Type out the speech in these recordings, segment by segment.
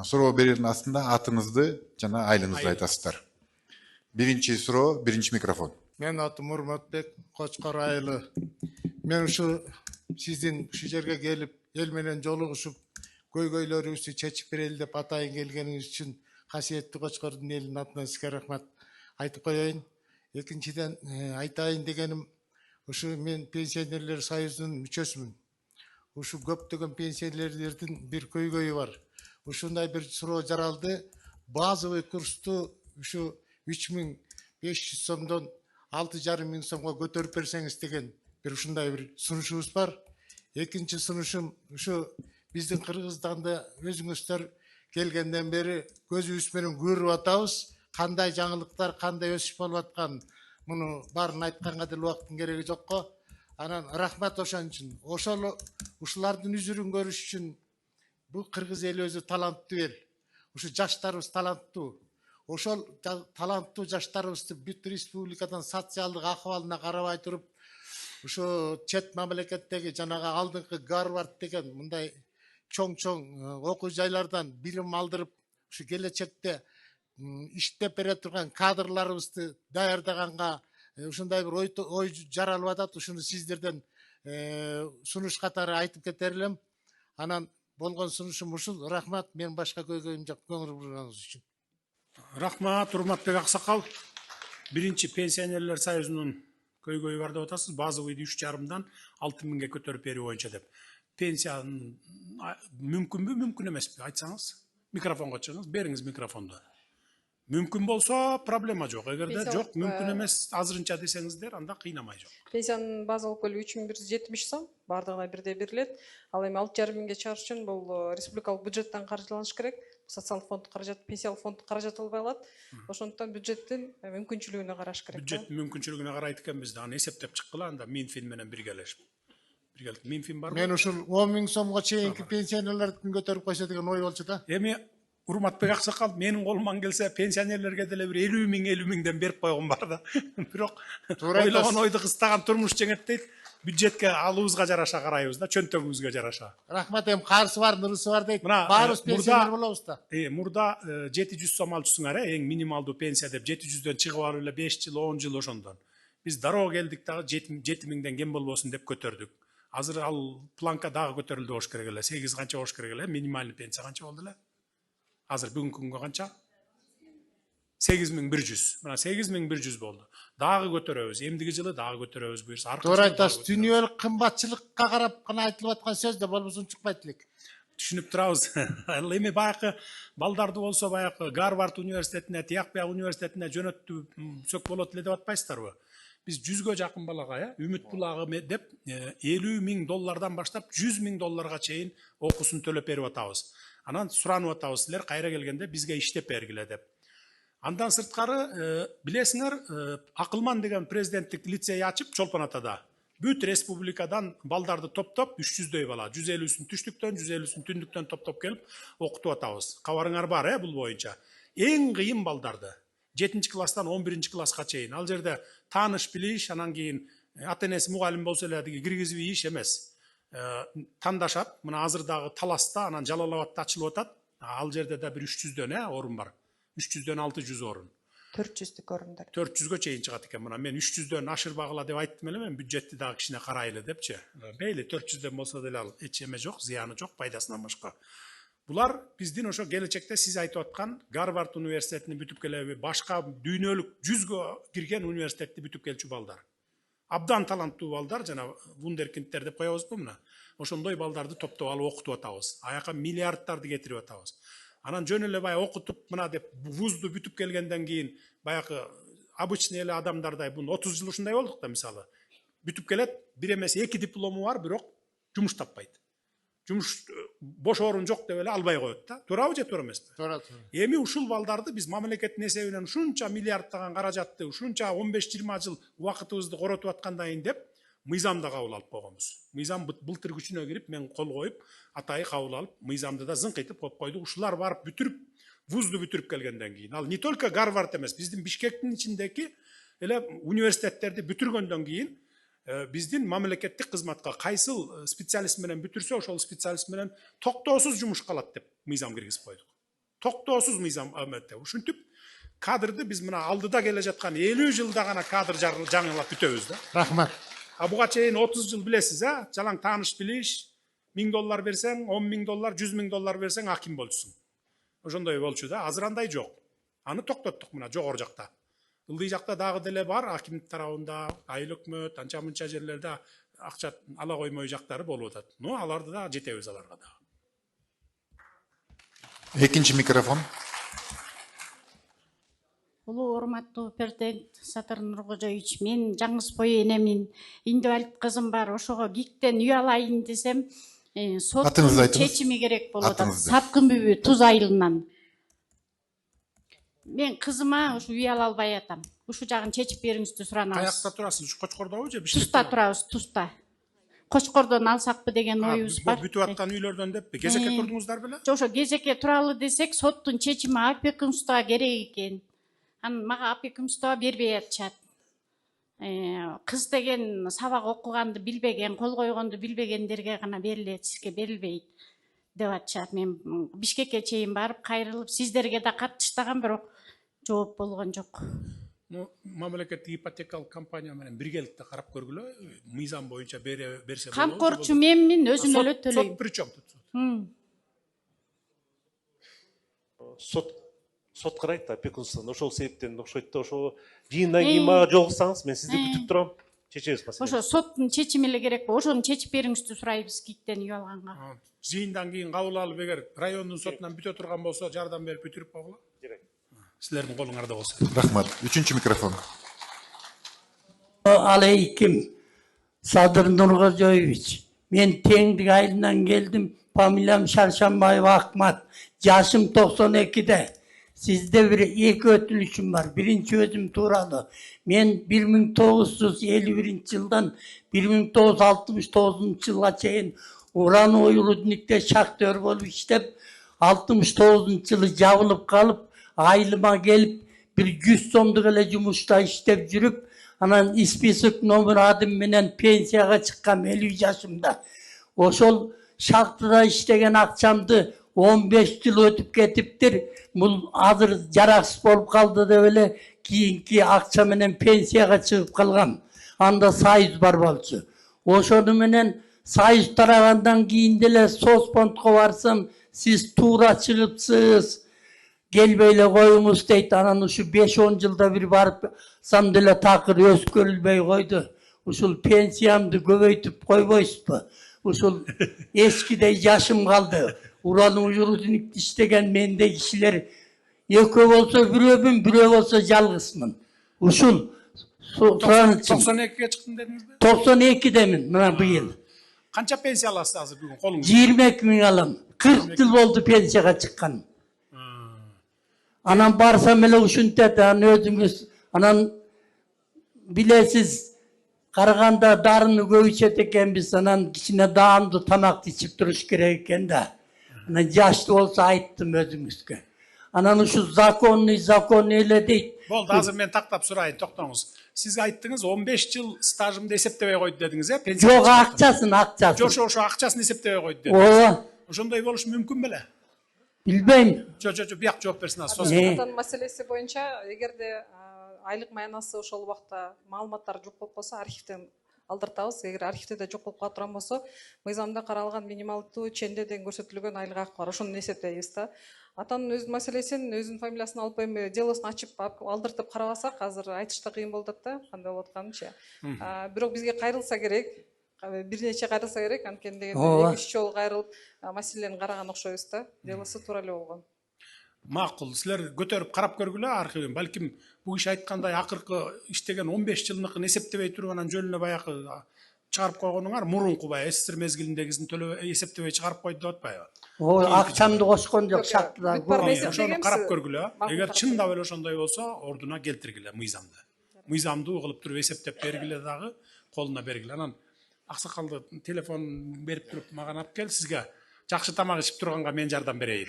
Суроо берердин астында атыңызды жана айлыңызды айтасыздар. Биринчи суроо, биринчи микрофон. Мен атым Урматбек Кочкор айылы. Мен ушу сиздин ушу жерге келип, эл менен жолугушуп, көйгөйлөрүбүздү чечип берели деп атайын келгениңиз үчүн касиеттүү Кочкордун элинин атынан сизге рахмат айтып коеюн. Экинчиден айтайын дегеним, ушу мен пенсионерлер союзунун мүчөсүмүн. Ушу көптөгөн пенсионерлердин бир көйгөйү бар. Ушундай бир суроо жаралды. Базовый курсту ушу 3500 сомдон 6,5 сомго көтөрүп берсеңиз деген бир ушундай бир сунушубуз бар. Экинчи сунушум ушу биздин Кыргызстанда өзүңүздөр келгенден бери көзүбүз менен көрүп атабыз. Кандай жаңылыктар, кандай өсүш болуп аткан. Муну баарын айтканга деле убакыттын кереги жокко. Анан рахмат ошон үчүн. Ошол ушулардын үзүрүн көрүш үчүн бул кыргыз эли өзү таланттуу эл. Ушу жаштарыбыз таланттуу. Ошол таланттуу жаштарыбызды бүт республикадан социалдык акыбалына карабай туруп, ушу чет мамлекеттеги жанагы алдыңкы Гарвард деген мындай чоң окуу жайлардан билим алдырып, ушу келечекте иштеп бере турган кадрларыбызды даярдаганга ушундай бир ой жаралып атат. Ушуну сиздерден сунуш катары айтып кетер элем. Анан болгон сунушум ушул. Рахмат, мен башка көйгөйүм жок, көңүл бурганыңыз үчүн. Рахмат, Урматбек Аксакал. Биринчи пенсионерлер союзунун көйгөйү бар деп атасыз. Базовыйды 3,5-дан 6.000ге көтөрүп берүү боюнча деп. Пенсия мүмкүнбү, мүмкүн эмеспи? Айтсаңыз. Микрофонго чыгыңыз, бериңиз микрофонду. Мүмкүн болсо проблема жок. Эгерде жок, мүмкүн эмес азырынча десеңиздер, анда кыйнамай жок. Пенсиянын базалык көлү 3170 сом, бардыгына бирдей берилет. Ал эми 6,5 чыгарыш үчүн бул республикалык бюджеттен каржыланыш керек. Социалдык фонд каражат, пенсиялык фонд каражат албай калат. Ошондуктан бюджеттин мүмкүнчүлүгүнө караш керек. Бюджеттин мүмкүнчүлүгүнө карайт экенбиз да, аны эсептеп чыккыла, анда Минфин менен биргелешип. Минфин барбы? Мен ушул 10.000 сомго чейинки пенсионерлердин көтөрүп койсо деген ой болчу да. Эми Урматбек Аксакал, менин колуман келсе пенсионерлерге деле бир 50.000 берип койгон бар да. Бирок ойлогон ойду кыстаган турмуш жеңет дейт. Бюджетке алуубузга жараша карайбыз да, чөнтөгүбүзгө жараша. Рахмат, эми карысы бар, нурусу бар дейт. Мына Баарыбыз пенсионер болобуз да. Мурда 700 сом алчусуңар, эң минималдуу пенсия деп 700дөн чыгып алып эле 5 жыл, 10 жыл ошондон. Биз дароо келдик дагы 7.000ден кем болбосун деп көтөрдүк. Азыр ал планка дагы көтөрүлдү болуш керек эле. 8 канча болуш керек эле? Минимальный пенсия канча болду эле? Азыр бүгүнкү күнгө канча? 8100. Мына 8100 болду. Дагы көтөрөбүз. Эмдиги жылы дагы көтөрөбүз буюрса. Туура айтасыз. Дүйнөлүк кымбатчылыкка карап гана айтылып аткан сөз да болбосо чыкпайт элек. Түшүнүп турабыз. Ал эми баягы балдарды болсо баягы Гарвард университетине, тияк бияк университетине жөнөтсөк болот эле деп атпайсыздарбы? Биз 100гө жакын балага, Үмүт булагы деп $50.000 баштап $100.000 чейин окуусун төлөп берип атабыз. Анан суранып атабыз, силер кайра келгенде бизге иштеп бергиле деп. Андан сырткары билесиңер, Акылман деген президенттик лицей ачып Чолпон Атада. Бүт республикадан балдарды топтоп 300дөй бала, 150-син түштүктөн, 150-син түндүктөн топтоп келип окутуп атабыз. Кабарыңар бар, бул боюнча. Эң кыйын балдарды 7-класстан 11-класска чейин. Ал жерде тааныш билиш, анан кийин ата-энеси мугалим болсо эле киргизип ийиш эмес. Тандашат, мына азырдагы Таласта, анан Жалал-Абадта ачылып атат. Ал жерде да бир 300дөн орун бар. 300дөн 600 орун. 400дүк орундар. 400гө чейин чыгат экен. Мына мен 300дөн ашырбагыла деп айттым эле, мен бюджетти дагы кичине карайлы депчи. Мейли 400дөн болсо деле ал эч эме жок, зыяны жок, пайдасынан башка. Булар биздин ошо келечекте сиз айтып аткан Гарвард университетин бүтүп келеби, башка дүйнөлүк 100гө кирген университетти бүтүп келчү балдар. Абдан таланттуу балдар, жана вундеркиндтер деп коебузбу мына. Ошондой балдарды топтоп алып окутуп атабыз. Аяка миллиарддарды кетирип атабыз. Анан жөн эле баягы окутуп мына деп вузду бүтүп келгенден кийин баягы обычный эле адамдардай бун 30 жыл ушундай болдук да мисалы. Бүтүп келет, бир эмес 2 диплому бар, бирок жумуш таппайт. Жумуш бош орун жок деп эле албай коет да. Туурабы же туура эмеспи? Туура. Эми ушул балдарды биз мамлекеттин эсебинен ушунча миллиарддаган каражатты, ушунча 15-20 жыл убакытыбызды коротуп аткандан кийин деп мыйзамда кабыл алып койгонбуз. Мыйзам былтыр күчүнө кирип, мен кол коюп, атайы кабыл алып, мыйзамды да зыңкыйтып коюп койдук. Ушулар барып бүтүрүп, вузду бүтүрүп келгенден кийин. Ал не только Гарвард эмес, биздин Бишкектин ичиндеги эле университеттерди бүтүргөндөн кийин биздин мамлекеттик кызматка кайсыл специалист менен бүтүрсө, ошол специалист менен токтоосуз жумушка алат деп мыйзам киргизип койдук. токтоосуз мыйзам ушинтип кадрды биз мына алдыда келе жаткан 50 жылда гана кадр жаңылап бүтөбүз да. Рахмат. Буга чейин 30 жыл билесиз, жалаң тааныш билиш, $1000 берсең, $10.000, $100.000 берсең аким болчусуң. Ошондой болчу да, азыр андай жок. Аны токтоттук мына жогору жакта. Ылдый жакта дагы деле бар, аким тарабында, айыл өкмөт, анча мынча жерлерде акча ала коймой жактары болуп атат. Но аларды да жетебиз аларга да. Экинчи микрофон. Улуу урматтуу президент Сатыр Нуркожоевич, мен Жаңысбой энемин, инвалид кызым бар. Ошого ГИКтен үй алайын десем, соттун Атыңызды айтыңыз. чечими керек болуп атат. Атыңызды. Сапкын бүбү Туз айылынан. Мен кызыма ушу үй ала албай атам. Ушу жагын чечип бериңизди суранабыз. Каякта турасыз? Ушу Кочкордобу же Туста Бишкекте? турабыз, Туста. Кочкордон алсакпы деген оюбуз бар. Бүтүп аткан үйлөрдөн деппи? Кезекке турдуңуздар беле? Жок, ошо кезекке туралы десек, соттун чечими опекунствого керек экен. Анан мага опекунство бербей атышат. Кыз деген сабак окуганды билбеген, кол койгонду билбегендерге гана берилет, сизге берилбейт деп атышат. Мен Бишкекке чейин барып кайрылып, сиздерге да кат таштагам, бирок жооп болгон жок. Мамлекеттик ипотекалык компания менен биргеликте карап көргүлө, мыйзам боюнча берсе болобу. Камкорчу менмин, өзүм эле төлөйм. Сот причем? Сот карайт опекунствону, ошол себептен окшойт да, ошо жыйындан кийин мага жолуксаңыз, мен сизди күтүп турам, чечебиз маселени. Ошо соттун чечими эле керек болуп, ошону чечип бериңизди сурайбыз ГИКтен үй алганга. Жыйындан кийин кабыл алып, эгер райондун сотунан бүтө турган болсо, жардам берип бүтүрүп койгула. Силердин колуңарда болсо. Рахмат. Үчүнчү микрофон. Алейким, Садыр Нуркожоевич. Мен Теңдик айылынан келдим. Фамилиям Шаршанбаев Акмат. Жашым 92-де. Sizde bir iki ötülüşüm var. Birinci özüm tuğralı. Men 1951 yıldan 1969 yıla çeyin Uran Oyurudnik'te şaktör bolup işlep 69 yılı javılıp kalıp ayılıma gelip bir 100 somduk ele jumuşta işlep jürüp anan ispesik nomur adım menen pensiyaga çıkkam 50 yaşımda. Oşol şaktıda işlegen akşamdı 15 yıl ötüp ketiptir. Bul hazır jaraksız bolup kaldı da öyle kiyinki akça menen pensiyaga çıkıp kalgam. Anda sayız bar bolçu. Oşonu menen sayız taragandan keyin dele Sospondko barsam siz tuğra çıkıpsız. Gelbeyle koyunuz deyt. Anan uşu 5-10 yılda bir barıp sam dele takır öz görülbey koydu. Uşul pensiyamdı göbeytip koyboysuzpu. Uşul eskide yaşım kaldı. Uranın uyurudun işlegen mende kişiler ekö bolsa büröbüm, bürö bolsa jalgısmın. Uşul soran için. 92'ye çıktın dediniz mi? 92'demin bu yıl. Kança pensiya alasız hazır bugün kolunuzda? 22 bin alam. 40 yıl oldu pensiyaga çıkkan. Anam barsam ele uşun dedi, özümüz, anan bilesiz, Karaganda darını göğüçet eken biz anan kişine dağındı tamak içip duruş gereken de. Anan yaşlı olsa ayttım özümüzge. Anan şu zakonu ele deyt. Boldu, hazır men taktap surayın, toktoңуз. Siz ayttınız 15 yıl stajımda eseptebey koydu dediniz ya. Yok akçasın. Şu akçasını eseptebey koydu dediniz. O, Ошондой болуш мүмкүн беле? bilbeyim. Жо, бияк жооп берсин азыр. Atan маселеси боюнча эгерде айлык маянасы ошол убакта маалыматтар жок болуп калса архивден алдыртабыз. Эгер архивде да жок болуп кала турган болсо, мыйзамда каралган минималдуу чендеден көрсөтүлгөн айлык акы бар. Ошону эсептейбиз да. Атанын өз маселесин, өзүнүн фамилиясын алып эми делосун ачып алдыртып карабасак, азыр айтышта кыйын болуп атат да, кандай болуп атканынчы. Бирок бизге кайрылса керек. Бир нече кайрылса керек, анткени деген 2-3 жолу кайрылып маселени караган окшойбуз да. Делосу туура эле болгон. Макул, силер көтөрүп карап көргүлө архивин. Балким бул киши айткандай акыркы иштеген 15 жылдыкын эсептебей туруп анан жөнүнө баягы чыгарып койгонуңар мурунку баягы СССР мезгилиндегисин эсептебей чыгарып койду деп атпайбы? O akşamda koşkon yok şartlar. Ошону карап көргүлө. Эгер чындап эле ошондой болсо, ордуна келтиргиле мыйзамды. Мыйзамдуу кылып туруп эсептеп бергиле дагы, колуна бергиле. Анан аксакалды телефон берип туруп мага алып кел, сизге жакшы тамак ичип турганга мен жардам берейин.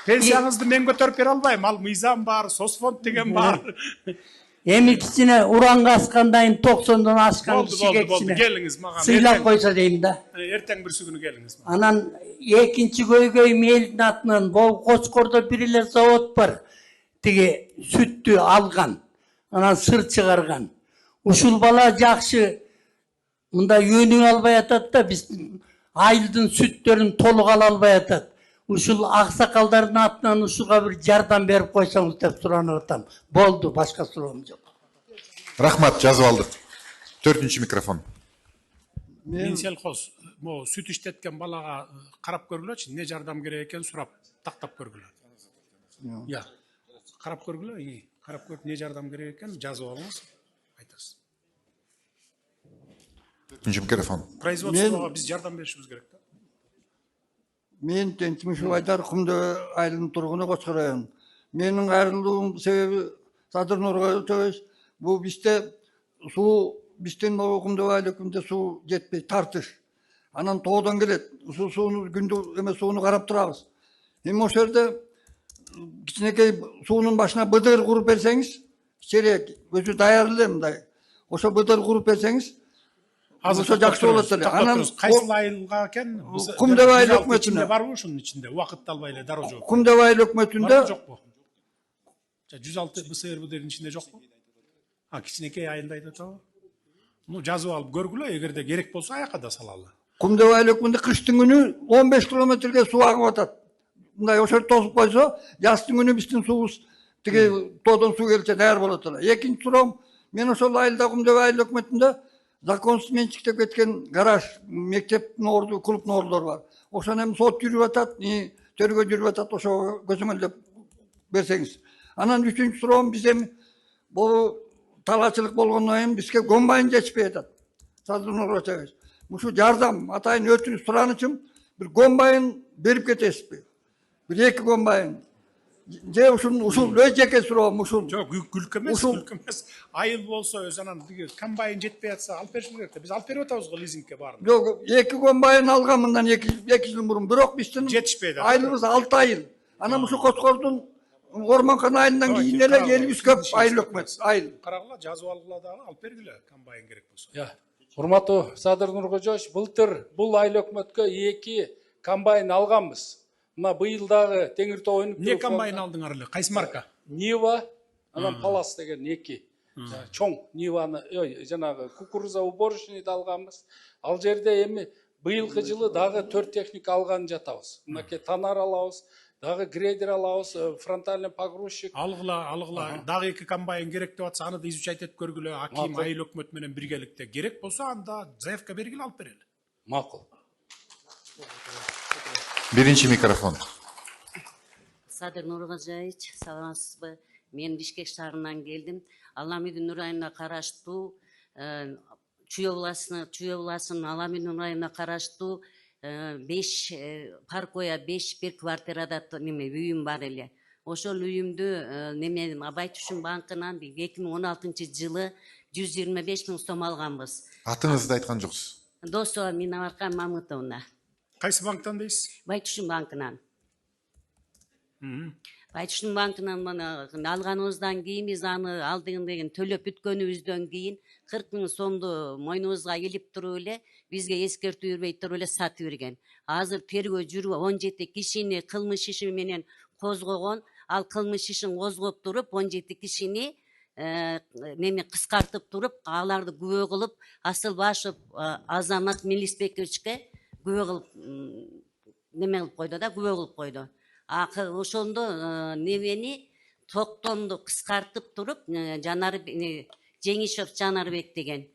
Пенсияңызды мен көтөрүп бере албайм. Ал мыйзам бар, Сосфонд деген бар. Эми кичине уранга аскандайын 90-дон ашкан Болду, кишиге болду, кичине келиңиz мага. сыйлап койсо дейм да. Эртең бирси күнү келиңиz. Анан экинчи көйгөйүм элдин атынан бул Кочкордо бир эле завод бар. Тиги сүттү алган. Анан сыр чыгарган. Ушул бала жакшы мында өнүк албай атат да, биз айылдын сүттөрүн толук ала албай атат. Ушул аксакалдардын атынан ушуга бир жардам берип койсоңуз деп суранып атам. Болду, башка суроом жок. Рахмат, жазып алдык. 4-чү микрофон. Мен селхоз могу сүт иштеткен балага карап көргүлөчү, эмне жардам керек экен сурап, тактап көргүлө. Я. Карап көргүлө, карап көрүп эмне жардам керек экен жазып алыңыз, айтасыз. 4-чү микрофон. Производствого биз жардам беришибиз керек да. Мен Тентимишев Айдар Кумдө айылынын тургуну Кочкор району. Менин айрылуум себеби Садыр Нургаевич, бул бизде суу биздин Кумдө айылында суу жетпей тартыш. Анан тоодон келет. Ушул сууну күндү эме сууну карап турабыз. Эми ошол жерде кичинекей суунун башына быдыр куруп берсеңиз, кичерээк өзү даяр эле мындай. Ошо быдыр куруп берсеңиз, ошо жакшы болот эле. Анан кайсыл айылга экен? Кумдө айыл өкмөтүнө барбы ушунун ичинде? Убакытты албай эле дароо жок. Кумдө айыл өкмөтүндө Жокпу? 106 БСР будердин ичинде жокпу? Кичинекей айылда айтып атабы? Ну жазып алып көргүлө, эгерде керек болсо аяка да салалы. Кумдө айыл өкмөтүндө кыштын күнү 15 километрге суу агып атат. Мындай ошол тосуп койсо, жаздын күнү биздин суубуз тиги тоодон суу келсе даяр болот эле. Экинчи суроом, мен ошол айылда Кумдө айыл өкмөтүндө законсуз менчиктеп кеткен гараж, мектептин орду, клубтун ордулары бар. Ошону эми сот жүрүп атат, төргө жүрүп атат, ошого көзөмөлдөп берсеңиз. Анан үчүнчү суроом, биз эми бул талаачылык болгондон кийин бизге комбайн жетишпей атат. Садыр Нургаевич, ушу жардам атайын өтүнүп суранычым, бир комбайн берип кетесизби? Бир 2 комбайн. Же ушул өз жеке суроом ушул. Жок, күлкү эмес. Айыл болсо өз анан комбайн жетпей атса алып бериш керек да. Биз алып берип атабыз го лизингке баарын. Жок, 2 комбайн алгам мындан 2 жыл мурун. Бирок биздин жетишпейди. айылыбыз 6 айыл. Анан ушу Кочкордун Орманкан айылынан кийин эле элибиз көп айыл өкмөт. Айыл. Карагыла, жазып алгыла дагы алып бергиле комбайн керек болсо. Урматтуу Садыр Нургожоевич, былтыр бул айыл өкмөткө 2 комбайн алганбыз. Мына быйыл дагы Теңиртоо өнүктүрүү. Не комбайн алдыңар эле? Кайсы марка? Нива, анан Палас деген 2. Чоң Ниваны, жанагы кукуруза уборочныйды алганбыз. Ал жерде эми быйылкы жылы дагы 4 техника алган жатабыз. Мынакей танар алабыз, дагы грейдер алабыз, фронтальный погрузчик. Алгыла. Дагы 2 комбайн керек деп атса, аны да изучать этип көргүлө. Аким айыл өкмөт менен биргеликте керек болсо, анда заявка бергиле, алып берели. Макул. 1-чи микрофон. Садыр Нургожоевич, саламатсызбы? Мен Бишкек шаарынан келдим. Аламидин районуна караштуу Чүй областынын Аламидин районуна караштуу 5 паркоя 5 бир квартирада үйүм бар эле. Ошол үйүмдү неме Абайтушун банкынан 2016 жылы 125 000 сом алганбыз. Атыңызды айткан жоксуз. Досова Минабаркан Мамытовна. Кайсы банктан дейсиз? Байтушун банкынан. Байтушун банкынан алганыбыздан кийин биз аны алдыгын деген төлөп бүткөнүбүздөн кийин 40 000 сомду мойнубузга илип туруп эле бизге эскертүү бербей туруп эле сатып берген. Азыр тергөө жүрүп 17 кишини кылмыш иши менен козгогон. Ал кылмыш ишин козгоп туруп 17 кишини неме кыскартып туруп, аларды күбө кылып, Асылбашев Азамат Мелисбековичке күбө кылып неме кылып койду да, күбө кылып койду. Ошондо немени токтомду кыскартып туруп, Жеңишев Жанарбек деген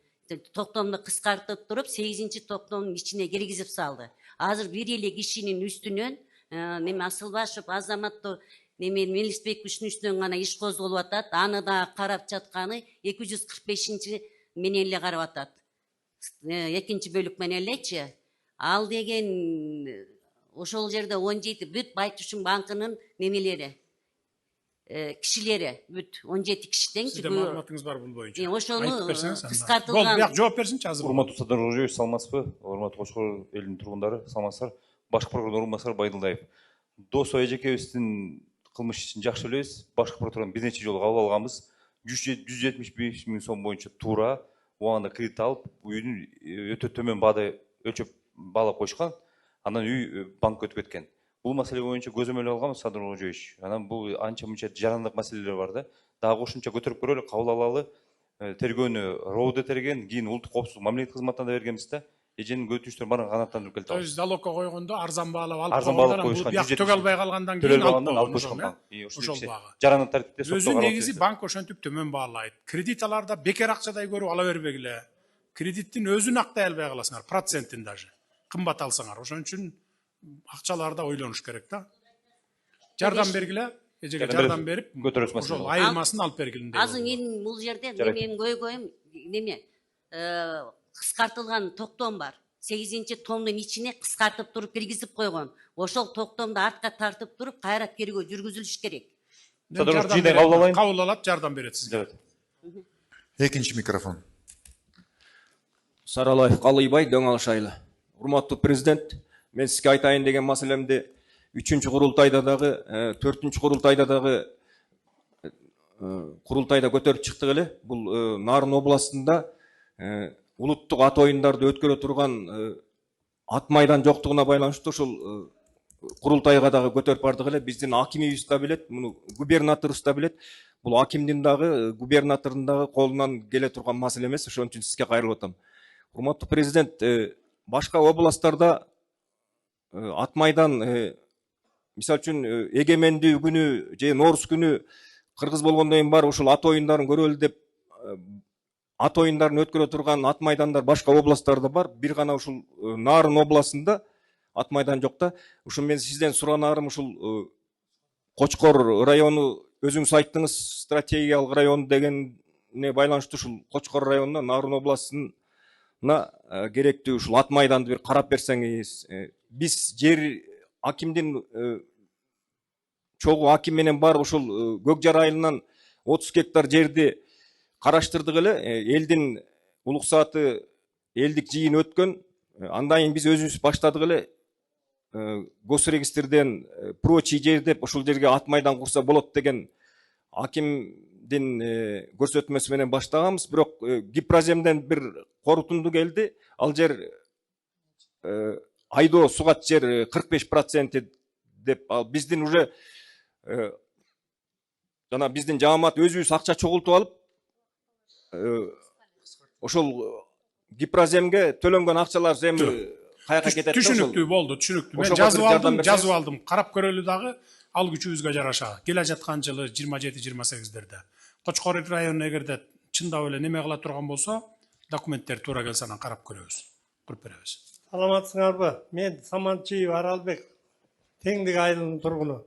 токтомду кыскартып туруп, 8-чи токтомдун ичине киргизип салды. Азыр бир эле кишинин үстүнөн неме Асылбашев Азаматты неме Мелисбековичтин үстүнөн гана иш козголуп атат. Аны да карап жатканы 245-чи менен эле карап атат. 2-чи бөлүк менен элечи. Ал деген ошол жерде 17 бүт Байтушун банкынын немелери, кишилери бүт 17 кишиден. Сизде маалыматыңыз бар бул боюнча. Ошону кыскартылган. Болду, бияк жооп берсинчи азыр. Урматтуу Садыр Нургожоевич, саламатсызбы? Урматтуу Кочкор элинин тургундары, саламатсыздар. Башкы прокурор орунбасары Байдылдаев. Досо эжекебиздин кылмыш ишин жакшы билебиз. Башкы прокуратурадан бир нече жолу кабыл алганбыз. 175 миң сом боюнча туура убагында кредит алып, үйдүн өтө төмөн баада өлчөп баалап коюшкан. Андан үй банкка өтүп кеткен. Бул маселе боюнча көзөмөл алганбыз Садыр Кожоевич. Анан бул анча мынча жарандык маселелер бар да. Дагы кошумча көтөрүп көрөлү, кабыл алалы. Тергөөнү РОУД терген, кийин улуттук коопсуздук мамилет кызматына да бергенбиз да. Эженин көтүштөр барын канааттандырып келип То атабыз. есть залогко койгондо арзан баалап алып Арзан баалап койгондон коюшкан. бул бияк төгө албай калгандан кийин алып коюшкан. ошол багы. Жарандык тартипте сотто Өзү каралып негизи жатат. банк ошентип төмөн баалайт. Кредит аларда бекер акчадай көрүп ала бербегиле. Кредиттин өзүн актай албай каласыңар, процентин даже. Кымбат алсаңар. Ошон үчүн акчаларда ойлонуш керек да. Жардам бергиле, эжеге жардам берип, көтөрөбүз маселени. ошол айырмасын алып бергиле деп. Азыр мен бул жерде менин көйгөйүм неме кыскартылган токтом бар. 8-чи томдун ичине кыскартып туруп киргизип койгон. Ошол токтомду артка тартып туруп кайра тергөө жүргүзүлүш керек. Кабыл алат, жардам берет сизге. Экинчи микрофон. Саралаев Калыйбай, Дөңалыш айылы. Урматтуу президент, мен сизге айтайын деген маселемди 3-чү курултайда дагы, 4-чү курултайда дагы курултайда көтөрүп чыктык эле. Бул Нарын областында улуттук ат оюндарды өткөрө турган ат майдан жоктугуна байланыштуу ошол курултайга дагы көтөрүп бардык эле. Биздин акимибиз да билет, муну губернаторубуз да билет. Бул акимдин дагы, губернатордун дагы колунан келе турган маселе эмес. Ошон үчүн сизге кайрылып атам. Урматтуу президент, башка областтарда ат майдан, мисалы үчүн эгемендүү күнү же Нооруз күнү кыргыз болгондон кийин барып ошол ат оюндарын көрөлү деп ат оюндарын өткөрө турган ат майдандар башка областтарда бар. Бир гана ушул Нарын областында ат майдан жок да. Ушул мен сизден суранарым ушул Кочкор району өзүңүз айттыңыз, стратегиялык район дегенне байланыштуу ушул Кочкор районуна, Нарын областына керектүү ушул ат майданды бир карап берсеңиз. Биз жер акимдин чогуу аким менен барып ушул Көкжар айылынан 30 гектар жерди караштырдык эле. Элдин улук сааты элдик жыйын өткөн. Андан кийин биз өзүбүз баштадык эле. Госрегистрден прочий жер деп ушул жерге ат майдан курса болот деген акимдин көрсөтмөсү менен баштаганбыз. Бирок Гипроземден бир корутунду келди. Ал жер айдоо сугат жер 45% деп биздин уже жана биздин жаамат өзүбүз акча чогултуп алып ошол Гипроземге төлөнгөн акчалар эми каяка кетет? Түшүнүктүү болду, түшүнүктүү. Мен жазып алдым, карап көрөлү дагы ал күчүбүзгө жараша. Келе жаткан жылы 27-28-дерде. Кочкор районуна эгерде чындап эле неме кыла турган болсо, документтер туура келсе анан карап көрөбүз, куруп беребиз. Саламатсыңарбы? Мен Саманчиев Аралбек, Теңдик айылынын тургуну.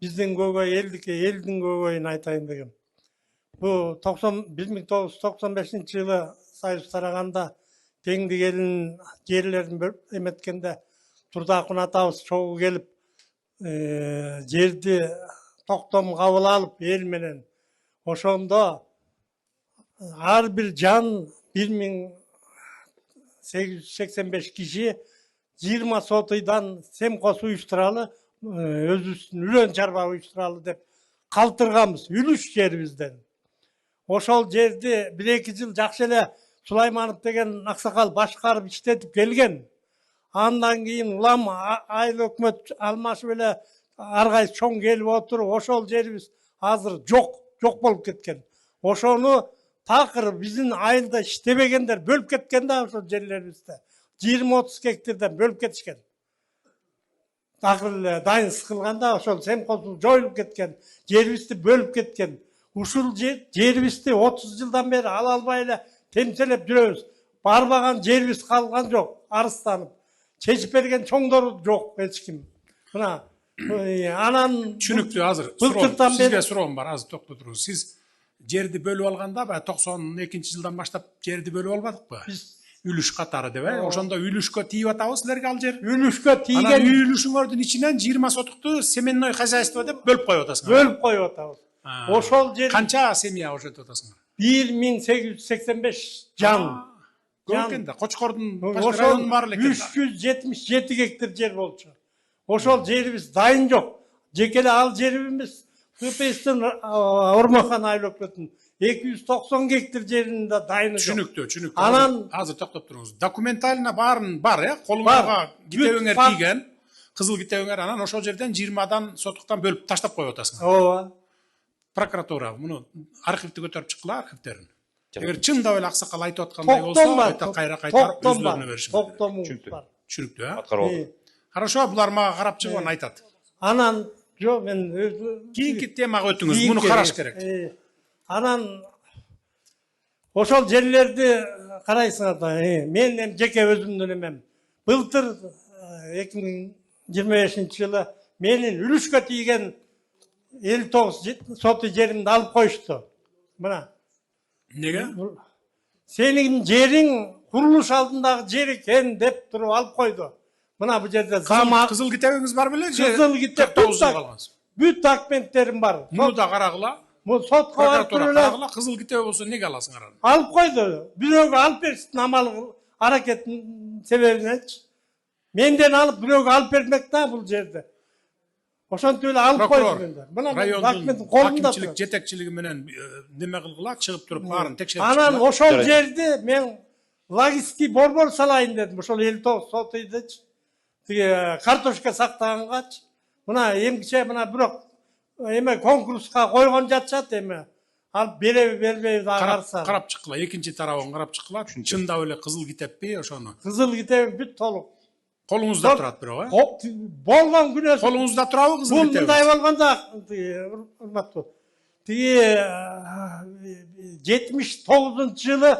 Биздин көйгөй элдин көйгөйүн айтайын дегем. Бу 1995-жылы Союз тараганда Теңдик элинин жерлерин эметкенде Турдакун атабыз чогуу келип жерди токтом кабыл алып эл менен ошондо ар бир жан 1885 киши 20 сотыйдан семкос уюштуралы, өзүбүздүн үлөн чарба уюштуралы деп калтырганбыз үлүш жерибизден. Ошол жерди 1-2 жыл жакшы эле Сулайманов деген аксакал башкарып иштетип келген. Андан кийин улам айыл өкмөт алмашып эле ар кайсы чоң келип отуруп, ошол жерибиз азыр жок болуп кеткен. Ошону такыр биздин айылда иштебегендер бөлүп кеткен да ошол жерлерибизди. 20-30 гектардан бөлүп кетишкен. Такыр эле дайын сыкылганда ошол семкосу жоюлуп кеткен, жерибизди бөлүп кеткен. Ушул жерибизди 30 жылдан бери ала албай эле темселеп жүрөбүз. Барбаган жерибиз калган жок, арыстанып. Чечип берген чоңдор жок эч ким. Мына анан түшүнүктүү азыр. Сизге суроом бар, азыр токтото туруңуз. Сиз жерди бөлүп алганда 92-жылдан баштап жерди бөлүп албадыкпы? Үлүш катары деп, ошондо үлүшкө тийип атабыз силерге ал жер. Үлүшкө тийген. Анан үлүшүңөрдүн ичинен 20 сотукту семенной хозяйство деп бөлүп коюп атасыңар. Бөлүп коюп атабыз. Ошол жер канча семья ошентип атасыңар? 1885 жан. Көргөндө Кочкордун районунун баары эле 377 гектар жер болчу. Ошол жерибиз дайын жок. Жеке эле ал жерибиз Көпестен Ормахан айлап кеттім. 290 гектар жерінде дайыны жоқ. Түшүнүктүү. Анан Азыр токтоп туруңуз. Документально барын бар, колуңузга китебиңер тийген, кызыл китебиңер, анан ошол жерден 20 сотуктан бөлүп таштап коюп атасың. Ооба. Прокуратура муну архивди көтөрүп чыккыла, архивтерин. Эгер чындап эле аксакал айтып аткандай болсо, айта кайра кайтарып өзүлөрүнө беришим. Түшүнүктүү, Аткарып алды. Хорошо, булар мага карап чыгып айтат. Анан жок мен Кийинки темага өтүңүз, муну караш керек. Анан ошол жерлерди карайсыңар да. Мен жеке өзүмдүн эмем. Былтыр 2025 жылы менин үлүшкө тийген 59 соты жеримди алып коюшту. Мына. Неге? Сенин жериң курулуш алдындагы жер экен деп туруп алып койду. Мына бу жерде кызыл китебиңиз бар беле? Кызыл китеп бүт документтерим бар. Муну да карагыла. Бул сотко барып карагыла, кызыл китеби болсо неге аласыңар аны? Алып койду. Бирөөгө алып бериштин амалы аракеттин себебиненчи. Менден алып бирөөгө алып бермек да бул жерде. Ошентип эле алып койду менде. Мына документ колумда акимчилик жетекчилиги менен неме кылгыла, чыгып туруп баарын текшерип. Анан ошол жерди мен логистик борбор салайын дедим. Ошол 59 сотыйдычы. Тиги картошка сактагангачы. Мына эмгиче мына бирок эме конкурска койгон жатышат эме. Алып береби бербейби дагы караса. Карап чыккыла, экинчи тарабын карап чыккыла. Чындап эле кызыл китеппи ошону? Кызыл китеби бүт толук. Колуңузда турат бирок, Болгон күнөөсү. Колуңузда турабы кызыл китеби? Бул мындай болгондо урматтуу. Тиги 79-жылы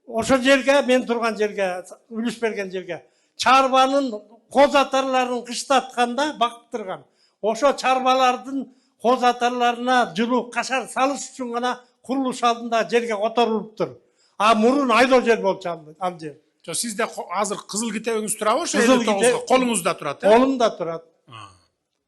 ошол жерге, мен турган жерге, үлүш берген жерге чарбанын коз атарларын кыштатканда бактырган. Ошо чарбалардын коз атарларына жылуу кашар салыш үчүн гана курулуш алдында жерге которулуптур. А мурун айдоо жер болчу ал жер. Жо, сизде азыр кызыл китебиңиз турабы ошо? Кызыл китеп колуңузда турат, Колумда турат.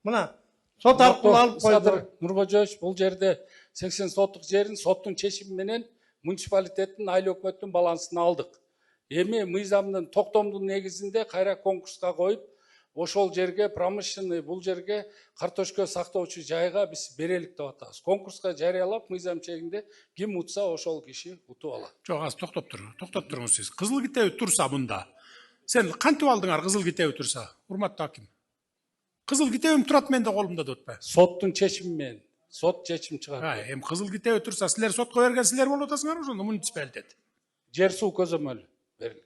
Мына сот аркылуу алып койду. Садыр Нуркожоевич, бул жерде 80 соттук жерин соттун чечими менен муниципалитеттин айыл өкмөттүн балансына алдык. Эми мыйзамдын токтомдун негизинде кайра конкурска коюп, ошол жерге промышленный, бул жерге картошка сактоочу жайга биз берелик деп атабыз. Конкурска жарыялап, мыйзам чегинде ким утса ошол киши утуп алат. Жок, азыр токтоп туруңуз сиз. Кызыл китеби турса мында. Сен кантип алдыңар кызыл китеби турса? Урматтуу аким. Кызыл китебим турат менде колумда деп атпайбы? Соттун чечими менен. Сот чечим чыгарат. Эми кызыл китеби турса, силер сотко бергенсиздер болуп атасыңар ошондо муниципалитет. Жер суу көзөмөлү берилген.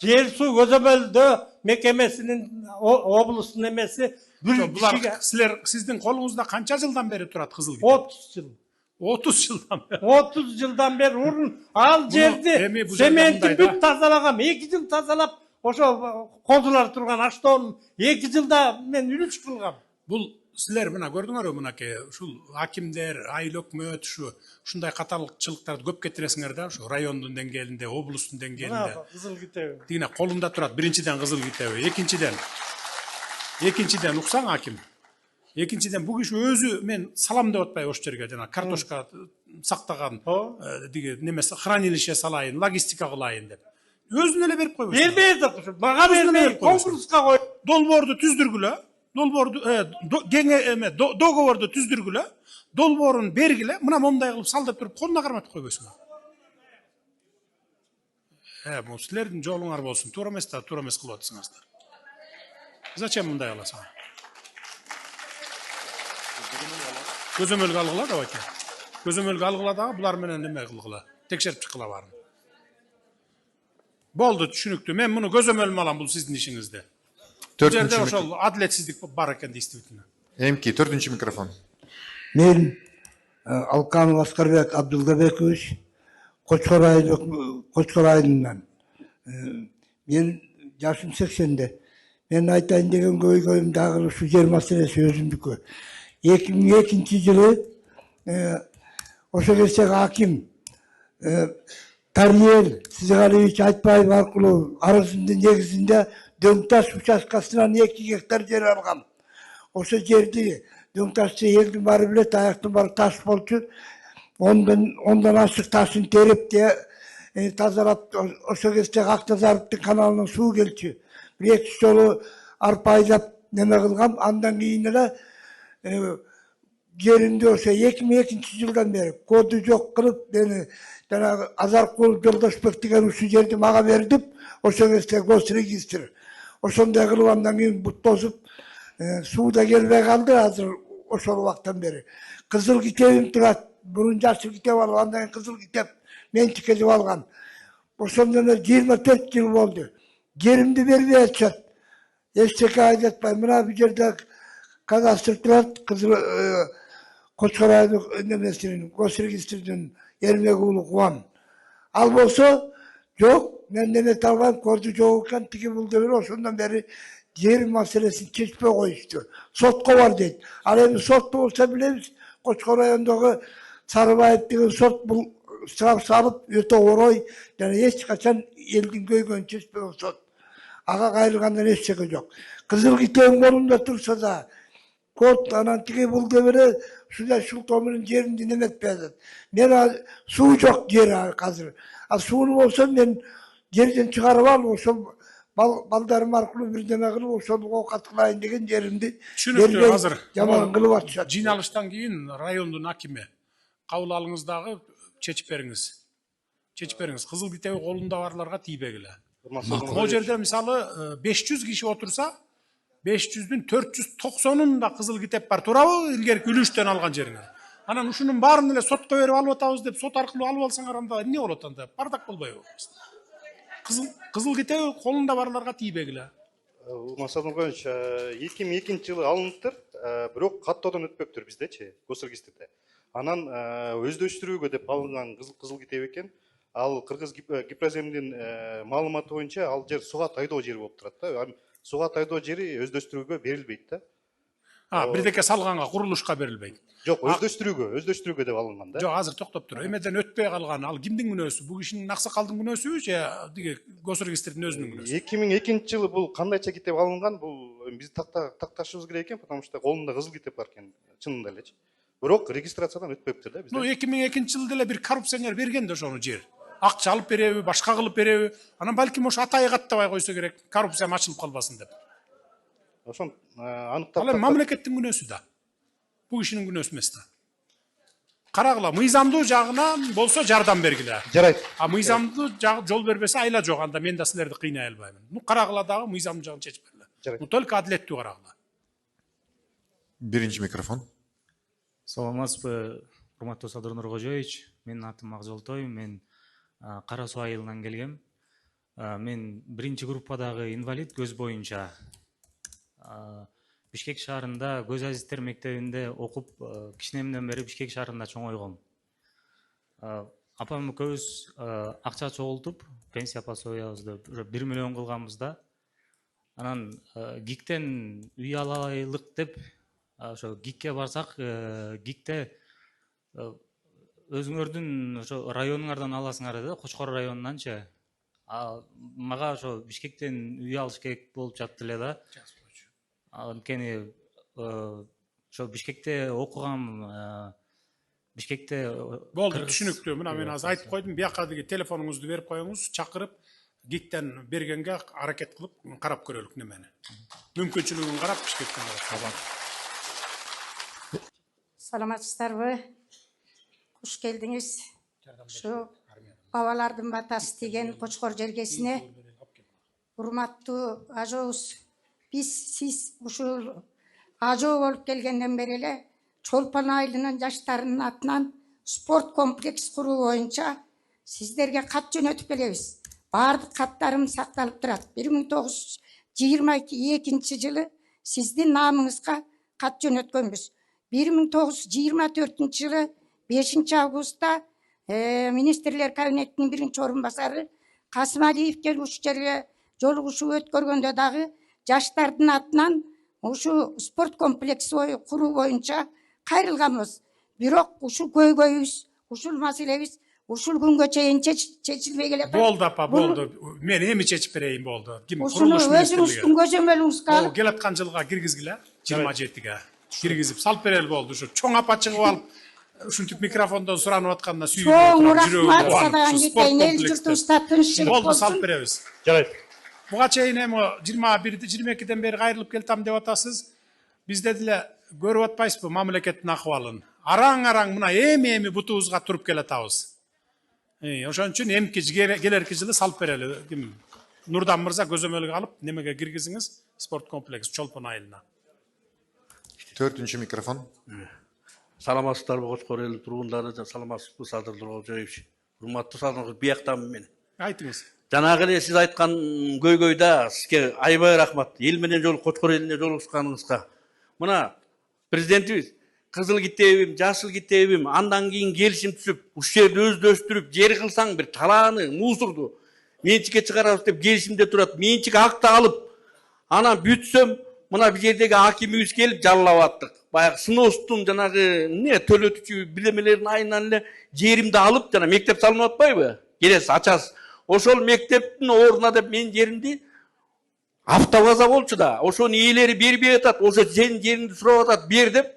Жер суу көзөмөлдө мекемесинин облустун эмеси бир кишиге. Силер сиздин колуңузда канча жылдан бери турат кызыл китеп? 30 жыл. 30 жылдан бери. 30 жылдан бери урун ал жерди цементти бүт тазалагам. 2 жыл тазалап, ошо козулар турган аштоонун 2 жылда мен үлүш кылгам. Бул силер мына көрдүңөрбү мынакей ушул акимдер, айыл өкмөт ушундай катарлыкчылыктарды көп кетиресиңер да, ушу райондун деңгээлинде, облустун деңгээлинде. Кызыл китеби. Тигине колунда турат, биринчиден кызыл китеби, экинчиден уксаң аким. Экинчиден бул киши өзү мен салам деп атпайбы ошол жерге, жана картошка сактаган, диги немеси хранилище салайын, логистика кылайын деп. Өзүнө эле берип койбойсуң. Бербейди, мага бербей, конкурска кой. Долбоорду түздүргүлө, договорду түздүргүлө, долбоорун бергиле, мына момундай кылып сал деп туруп колуна карматып койбойсуңар. Бул силердин жолуңар болсун, туура эмес да, туура эмес кылып атасыңар. Зачем мындай кыласың? Көзөмөлгө алгыла давайте. Көзөмөлгө алгыла дагы булар менен неме кылгыла, текшерип чыккыла баарын. Болду, түшүнүктүү. Мен муну көзөмөлүмө алам, бул сиздин ишиңизде. Жерде ошол адилетсиздик бар экен действительно. Эмки, 4-чү микрофон. Мен Алканов Аскарбек Абдулгабекович, Кочкор айылынан. Мен жашым 80-де. Мен айтайын деген көйгөйүм дагы ушу жер маселеси өзүмдүкү. 2002 жылы ошо кездеги аким Тариел Сизгалевич Айтбаев аркылуу арызымдын негизинде Дөңташ участкасынан 2 гектар жер алгам. Ошо жерди Дөңташты элдин баары билет, аяктын баары таш болчу. Ондан ашык ташын терип тазалап, ошо кездеги Актазаровдун каналынан суу келчү. 1-2 жолу арпа айдап неме кылгам, андан кийин эле yerimde olsa 2002 yıldan beri kodu yok kılıp beni Azarkul Yoldaşbek деген uşu жерди maga verdim. O sebepte gosregistr. O sonda kılvandan keyin but tozup suda gelmey kaldı hazır o sol vaktan beri. Kızıl kitebim turat. Bunun yaşlı kitep var. Ondan kızıl kitep. Men tüketip algan. O sonda 24 yıl oldu. Yerimdi vermeye açat. Eşek adet var. Buna bir yerde kadastır turat. Kızıl Koçkaray'ın önlemesinin, gosregistrdin yerine kulu kuvan. Al bolsa yok. Ben demet algan kordu çoğukken tiki buldu beri. O sondan beri yer meselesini çeşme koyuştu. Sotko var deydi. Al sot olsa bilemiz. Koçkaray'ındaki Sarıbayet деген sot bu sırav salıp öte oroy. Yani hiç kaçan eldin köygen çeşme o sot. Ağa gayrıgandan hiç çeki yok. Kızıl kitebin kolunda tursa da kod anan tiki buldu beri. Şurada şu tomunun yerini dinlemetmedi. Ben su yok yeri hazır. Suyun olsa ben yerden çıkarıp al olsa baldarım arkulu bir deme kılıp olsa o katkılayın degen yerimdi. Түшүнүктүү азыр. Yaman kılıp atışat. Жыйналыштан кийин райондун акими кабыл алыңыздагы чечип бериңиz. Чечип бериңиz. Кызыл китеби колунда барларга тийбегиле. Могу жерде мисалы 500 киши отурса 500'dün 490'unda kızıl kitap var. Turabı ilgeri gülüşten algan jeriңер. Анан ушунун баарын эле сотко берип алып атабыз деп сот аркылуу алып алсаңар анда эмне болот анда? Бардак болбойбу? Кызыл китеби колунда барларга тийбегиле. Урмансыз Нургонович, 2002 жылы алыныптыр, бирок каттоодон өтпөптүр биздечи, госрегистрде. Анан өздөштүрүүгө деп алынган кызыл китеп экен. Ал Кыргыз Гипроземдин маалыматы боюнча ал жер суга тайдоо жери болуп турат да. Суга тайдоо жери өздөштүрүүгө берилбейт да. Бирдеке салганга, курулушка берилбейт. Жок, өздөштүрүүгө деп алынган да. Жок, азыр токтоп тур. Эмеден өтпөй калган, ал кимдин күнөөсү? Бул кишинин аксакалдын күнөөсүбү же диге госрегистрдин өзүнүн күнөөсү? 2002 жылы бул кандайча китеп алынган? Бул биз такташыбыз керек экен, потому что колунда кызыл китеп бар экен, чынында элечи. Бирок регистрациядан өтпөптүр да бизде. 2002 жылы деле бир коррупционер берген да ошону жер. Акча алып береби, башка кылып береби? Анан балким ошо атайы каттабай койсо керек, коррупция ачылып калбасын деп. Ошон аныктап. Ал мамлекеттин күнөөсү да. Бул кишинин күнөөсү эмес да. Карагыла, мыйзамдуу жагынан болсо жардам бергиле. Жарайт. Мыйзамдуу жол бербесе айла жок, анда мен да силерди кыйнай албаймын. Карагыла дагы мыйзамдуу жагын чечип бергиле. Только адилеттүү карагыла. Биринчи микрофон. Саламатсызбы, урматтуу Садыр Нуркожоевич. Менин атым Акжолтой, мен Кара Суу айылынан келгем. Мен биринчи группадагы инвалид көз боюнча Бишкек шаарында көз азиздер мектебинде окуп, кичинемден бери Бишкек шаарында чоңойгом. Апам экөөбүз акча чогултуп, пенсия пособиябызды 1 миллион кылганбыз да. Анан ГИКтен үй алайлык деп ошо ГИКке барсак, ГИКте өзүңөрдүн ошо районуңардан аласыңар да, Кочкор районунанчы. Мага ошо Бишкектен үй алыш керек болуп жатты эле да. Анткени ошо Бишкекте окугам, Бишкекте болду, түшүнүктүү. Мына мен азыр айтып койдум, бияка деги телефонуңузду берип коюңуз, чакырып ГИКтен бергенге аракет кылып карап көрөлүк немени. Мүмкүнчүлүгүн карап Бишкектен алат. Саламатсыздарбы? Куш келдиңиз. Ушу бабалардын батасы деген Кочкор жергесине урматтуу ажообуз. Сиз ушул ажоо болуп келгенден бери эле Чолпон айылынын жаштарынын атынан спорт комплекс куруу боюнча сиздерге кат жөнөтүп келебиз. Баардык каттарым сакталып турат. 1922 жылы сиздин наамыңызга кат жөнөткөнбүз. 1924 жылы 5 августта министрлер кабинетинин биринчи орун басары Касымалиев келип ушул жерге жолугушуу өткөргөндө дагы жаштардын атынан ушу спорт комплекси куруу боюнча кайрылганбыз. Бирок ушул көйгөйүбүз, ушул маселебиз ушул күнгө чейин чечилбей келатат. Болду апа, болду. Мен эми чечип берейин болду. Ушуну өзүңүздүн көзөмөлүңүзгө алып, келаткан жылга киргизгиле, 27-ге киргизип салып берели болду. Ушу чоң апа чыгып алып, ушинтип микрофондон суранып атканда сүйүп чоң рахмат садаган кетейин, эл журтубузда тынччылык болсун. Болду, салып беребиз. Жарайт. Буга чейин эми 21-22-ден бери кайрылып келтам деп атасыз. Бизде деле көрүп атпайсызбы мамлекеттин акыбалын? Араң мына эми бутубузга туруп келатабыз. Ошон үчүн эмки келерки жылы салып берели. Ким? Нурдан мырза көзөмөлгө алып, немеге киргизиңиз спорт комплекс Чолпон айылына. 4-cü mikrofon. Саламатсыздарбы Кочкор эл тургундары, саламатсызбы Садыр Нуралжоевич. Урматтуу Садыр, бияктамын мен. Айтыңыз. Жанагы эле сиз айткан көйгөйдө сизге аябай рахмат. Эл менен жол Кочкор элине жолугушканыңызга. Мына президентибиз кызыл китебим, жашыл китебим, андан кийин келишим түзүп, ушул жерди өздөштүрүп, жер кылсаң бир талааны, мусорду менчикке чыгарабыз деп келишимде турат. Менчик акты алып, анан бүтсөм, мына бир жердеги акимибиз келип жаллап аттык. Баягы сыностун жанагы төлөтүүчү билемелерин айынан эле жеримди алып, жана мектеп салынып атпайбы? Келесиз, ачасыз. Ошол мектептин ордуна деп мен жеримди автобаза болчу да, ошонун ээлери бербей атат, ошо сенин жериңди сурап атат, бер деп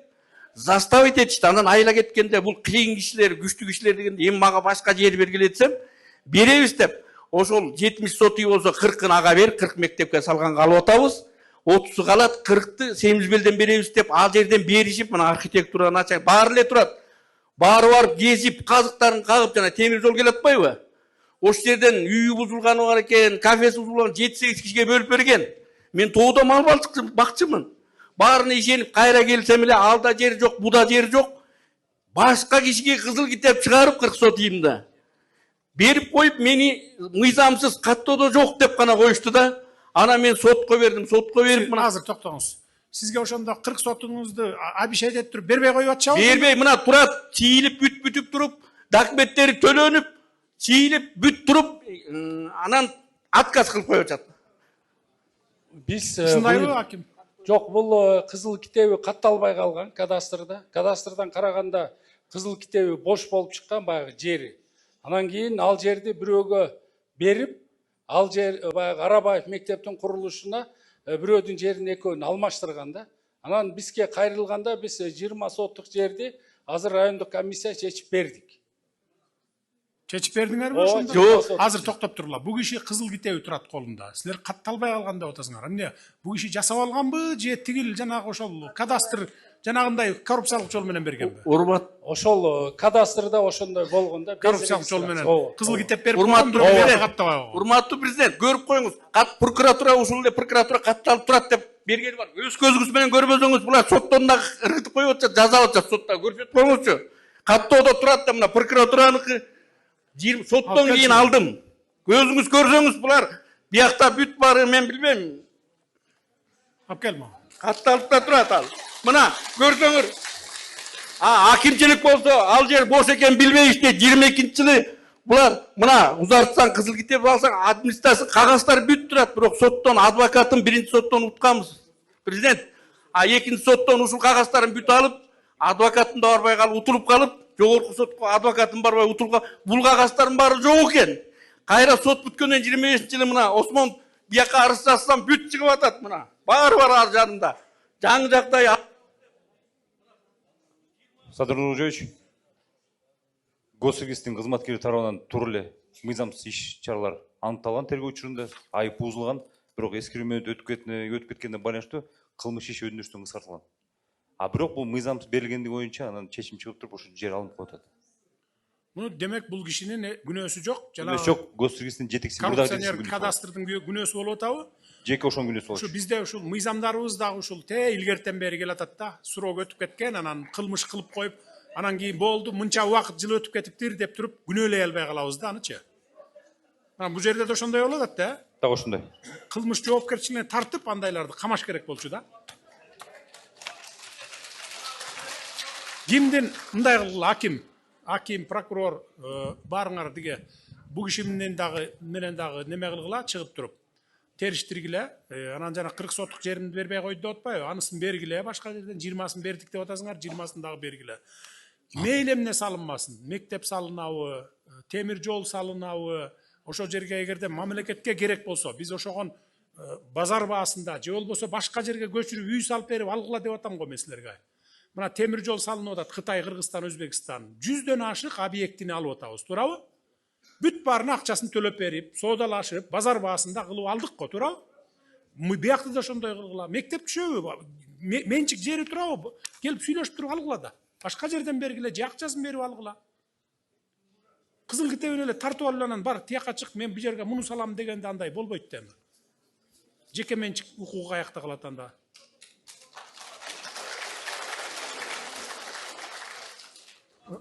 заставить этишти. Андан айла кеткенде бул кыйын кишилер, күчтүү кишилер дегенде эми мага башка жер бергиле десем, беребиз деп. Ошол 70 сотый болсо 40-ын ага бер, 40 мектепке салганга алып атабыз. 30 калат, 40-ты Семизбелден беребиз деп, ал жерден беришип, мына архитектура начальник баары эле турат. Баары барып кезип, казыктарын кагып, жана темир жол келип атпайбы? Ошол жерден үйү бузулганы бар экен, кафеси бузулган, 7-8 кишиге бөлүп берген. Мен тоодо мал бакчымын. Баарына ишенип кайра келсем эле, алда жер жок, буда жер жок. Башка кишиге кызыл китеп чыгарып 40 сотыйм да. Берип коюп, мени мыйзамсыз каттоодо жок деп гана коюшту да. Ана мен сотко бердим, сотко берип мына. Азыр токтоңуз. Сизге ошондо 40 сотуңузду обещать этип туруп бербей коюп атышабы? Бербей, мына турат, чийилип бүтүп туруп, документтери төлөнүп, чийилип бүт туруп, анан отказ кылып коюп атат. Биз ушундайбы, аким? Жок, бул кызыл китеби катталбай калган кадастрда. Кадастрдан караганда кызыл китеби бош болуп чыккан баягы жери. Анан кийин ал жерди бирөөгө берип, ал жер баягы Арабаев мектептин курулушуна бирөөдүн жерин экөөнү алмаштырган да. Анан бизге кайрылганда биз 20 соттук жерди азыр райондук комиссия чечип бердик. Чечип бердиңерби ошондо? Жок. Азыр токтоп турула. Бул киши кызыл китеби турат колунда. Силер катталбай калган деп атасыңар. Эмне? Бул киши жасап алганбы же тигил жанагы ошол кадастр жанагындай коррупциялык жол менен бергенби? Урмат, ошол кадастрда ошондой болгондо коррупциялык жол менен кызыл китеп берип урматтуу президент, көрүп коюңуз. Прокуратура ушул эле прокуратура катталып турат деп бергени бар. Өз көзүңүз менен көрбөсөңүз, булар соттон да ыргытып коюп атышат, жазап атышат сотто. Көрсөтүп коюңузчу. Каттоодо турат деп мына прокуратураныкы соттон кийин алдым. Көзүңүз көрсөңүз, булар биякта бүт бары мен билбейм. Алып келме. Катталып да турат ал. Мына көрсөңүр. Акимчилик болсо, ал жер бош экен билбей иштейт. 22-жылы булар мына узартсаң, кызыл китеп алсаң, администрация кагаздар бүт турат, бирок соттон адвокатын биринчи соттон утканбыз. Президент, экинчи соттон ушул кагаздарын бүт алып, адвокатын да барбай калып, утулуп калып, жогорку сотко адвокатын барбай утулуп, бул кагаздардын баары жок экен. Кайра сот бүткөндөн 25-жылы мына Осмон бияка арыз жазсам бүт чыгып атат мына. Баары бар ар жанында. Жаңы жагдай. Садыр Нуралжоевич, Госсервистин кызматкери тарабынан тур эле мыйзамсыз иш чаралар аныкталган тергөө учурунда, айып бузулган, бирок эскерүү менен өтүп кеткенден байланыштуу кылмыш иш өндүрүштөн кыскартылган. Бирок бул мыйзамсыз берилгендиги боюнча анан чечим чыгып туруп ошо жер алынып коюп атат. Муну демек бул кишинин күнөөсү жок, Күнөөсү жок, Госсервистин жетекчиси коррупционер кадастрдын күнөөсү болуп атабы? Жеке ошонун күнөөсү болчу. Ушу бизде ушул мыйзамдарыбыз дагы ушул илгертен бери келатат да, суроого өтүп кеткен, анан кылмыш кылып коюп, анан кийин болду, мынча убакыт жыл өтүп кетиптир деп туруп күнөөлөй албай калабыз да анычы. Бул жерде да ошондой болуп атат да. Так ошондой. Кылмыш жоопкерчилигине тартып андайларды камаш керек болчу да. Кимдин мындай кылгыла, аким, прокурор баарыңар диге бул киши менен дагы неме кылгыла, чыгып туруп териштиргиле, анан жана 40 соттук жеринди бербей койду деп атпайбы? Анысын бергиле, башка жерден 20-сын бердик деп атасыңар, 20-сын дагы бергиле. Мейли эмне салынбасын, мектеп салынабы, темир жол салынабы, ошол жерге эгерде мамлекетке керек болсо, биз ошогон базар баасында же болбосо башка жерге көчүрүп үй салып берип алгыла деп атам го мен силерге. Мына темир жол салынып атат, Кытай, Кыргызстан, Өзбекстан. 100дөн ашык объектини алып атабыз, туурабы? Бүт баарына акчасын төлөп берип, соодалашып, базар баасында кылып алдык го, туурабы? Биякты да ошондой кылгыла. Мектеп түшөбү? менчик жери турабы? Келип сүйлөшүп туруп алгыла да. Башка жерден бергиле, же акчасын берип алгыла. Кызыл китебин эле тартып алып анан бар тияка чык, мен бу жерге муну салам дегенде андай болбойт да эми. Жеке менчик укугу каякта калат анда.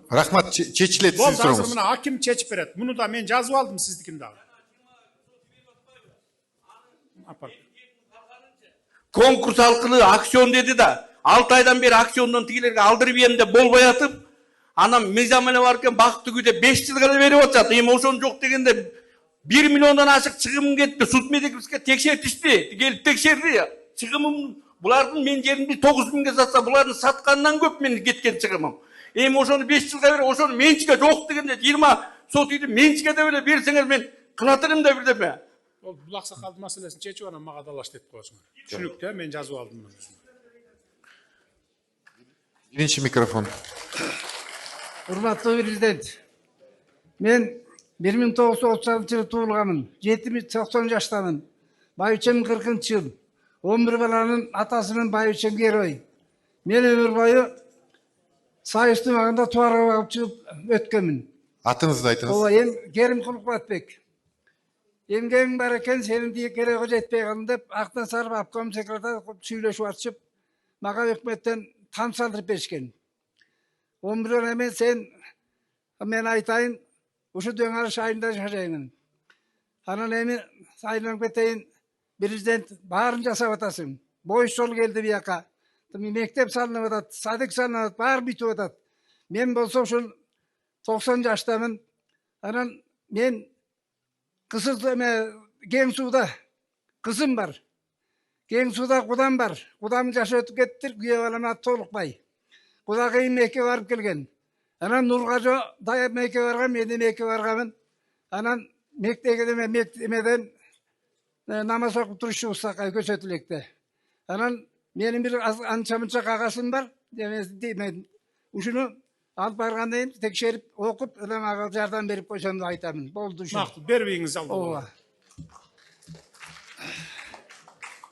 Рахмат, чечилет Болду, сиздин азыр суроңуз. мына аким чечип берет. Муну да мен жазып алдым сиздикин дагы. Конкурс аркылуу акцион деди да, 6 айдан бери акциондон тигилерге алдырып ийем деп болбой атып, анан мыйзам эле бар экен бакыт түгүдө 5 жылга эле берип атат. Эми ошон жок дегенде 1 миллиондон ашык чыгым кетти. Суд медикибизге текшертишти, келип текшерди. Чыгымым булардын мен жеримди 9.000 сатса, булардын сатканынан көп мен кеткен чыгымым. Эми ошону 5 жылга берип, ошону менчиге жок дегенде 20 сот үйдү менчиге деп эле берсеңер мен кылатырым да бирдеме. Ол бул аксакалдын маселесин чечип анан мага далаш деп коесуңар. Түшүнүктүү, мен жазып алдым муну. Биринчи микрофон. Урматтуу президент, мен 1930-жылы туулганмын. 90 жаштамын. Байычем 40-жыл. 11 баланын атасымын Байычем герой. Мен өмүр бою сайыстын агында туарга багып чыгып өткөнмүн. Атыңызды айтыңыз. Ооба, Керим Кулукбатбек. Эмгегиң бар экен, сенин кереги жетпей калды деп Актан Сарып обком секретарь сүйлөшүп атышып, мага өкмөттөн там салдырып беришкен. 11 эме сен мен айтайын, ушу дөңарыш айында жашаймын. Анан эми айланып кетейин, президент баарын жасап атасың. Боюш жол келди бияка. Мектеп салынып атат, садик салынып атат, баары бүтүп атат. Мен болсо ушул 90 жаштамын. Анан мен Кызыл Кең сууда кызым бар. Кең сууда кудам бар. Кудам жашы өтүп кетти, күйөө балам аты Толукбай. Кудагыйым эке барып келген. Анан Нургажы да эке барган, мен эке барганмын. Анан мектебеден намаз окуп турушубуз көчөтүлекте. Анан менин бир анча-мынча кагазым бар. Мен ушуну алып баргандан кийин текшерип окуп, мага жардам берип койсом деп айтамын. Болду ушу. Мактуу, бербейиңиз алды. Ооба.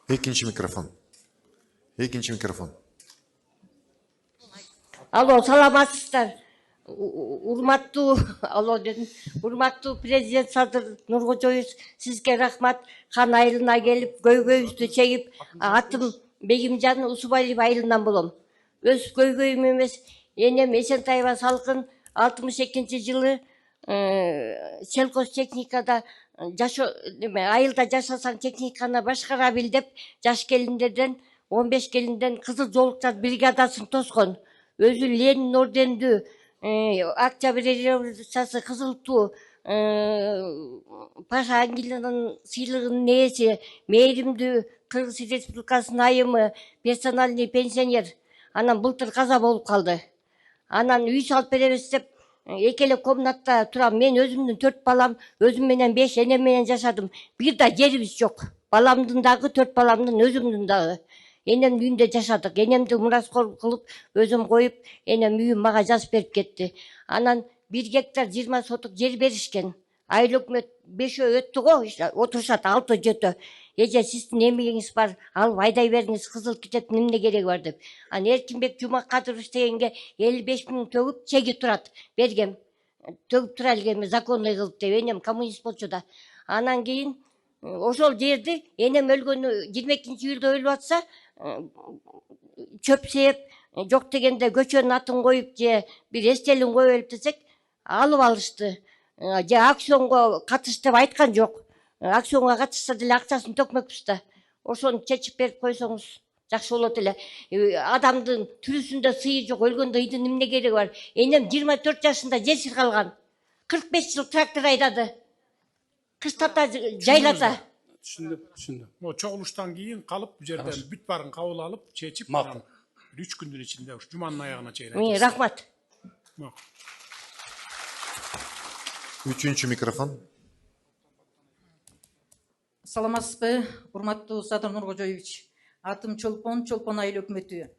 Экинчи микрофон. Экинчи микрофон. Алло, саламатсыздар. Урматтуу, алло дедим. Урматтуу президент Садыр Нуркожоевич, сизге рахмат. Хан айылына келип, көйгөйүбүздү чегип, атым Бегимжан Усубалиев айылынан болом. Өз көйгөйүм эмес, энем Эсентаева Салкын 62-жылы сельхозтехникада айылда жашасаң техниканы башкара бил деп жаш келиндерден 15 келинден кызыл жолуктар бригадасын тоскон. Өзү Ленин ордендүү, Октябрь революциясы кызыл туу, Паша Ангелинанын сыйлыгынын ээси, мээримдүү Кыргыз Республикасынын айымы, персональный пенсионер. Анан былтыр каза болуп калды. Анан үй салып беребиз деп экеле комнатта турам. Мен өзүмдүн 4 балам, өзүм менен 5, энем менен жашадым. Бир да жерибиз жок. Баламдын дагы 4 баламдын, өзүмдүн дагы. Энем үйүндө жашадык. Энемди мураскор кылып, өзүм коюп, энем үйүм мага жазып берип кетти. Анан 1 гектар 20 сотук жер беришкен. Айыл өкмөт 5 өттү го, отурушат 6-7. Эже сиздин эмгегиңиз бар, алып айдай бериңиз, кызыл китептин эмне кереги бар деп. Анан Эркинбек Жумакадырович дегенге 55 000 төгүп чеги турат. Бергем. Төгүп тура элгеми законный кылып деп, энем коммунист болчу да. Анан кийин ошол жерди энем өлгөнү 22-июлда өлүп атса, чөп сээп, жок дегенде көчөнүн атын коюп же бир эстелин кое берип десек, алып алышты. Же акционго катыш деп айткан жок. Акционга катышса деле акчасын төкмөкпүз да. Ошону чечип берип койсоңуз жакшы болот эле. Адамдын түрүсүндө сыйы жок, өлгөндө ыйдын эмне кереги бар? Энем 24 жашында жесир калган. 45 жыл трактор айдады. Кыштата жайлата. Түшүндүм. О чогулуштан кийин калып бу жерден бүт баарын кабыл алып, чечип, 3 күндүн ичинде ушу жуманын аягына чейин. Рахмат. Үчүнчү микрофон. Саламатсызбы, урматтуу Садыр Нуркожоевич. Атым Чолпон айыл өкмөтү.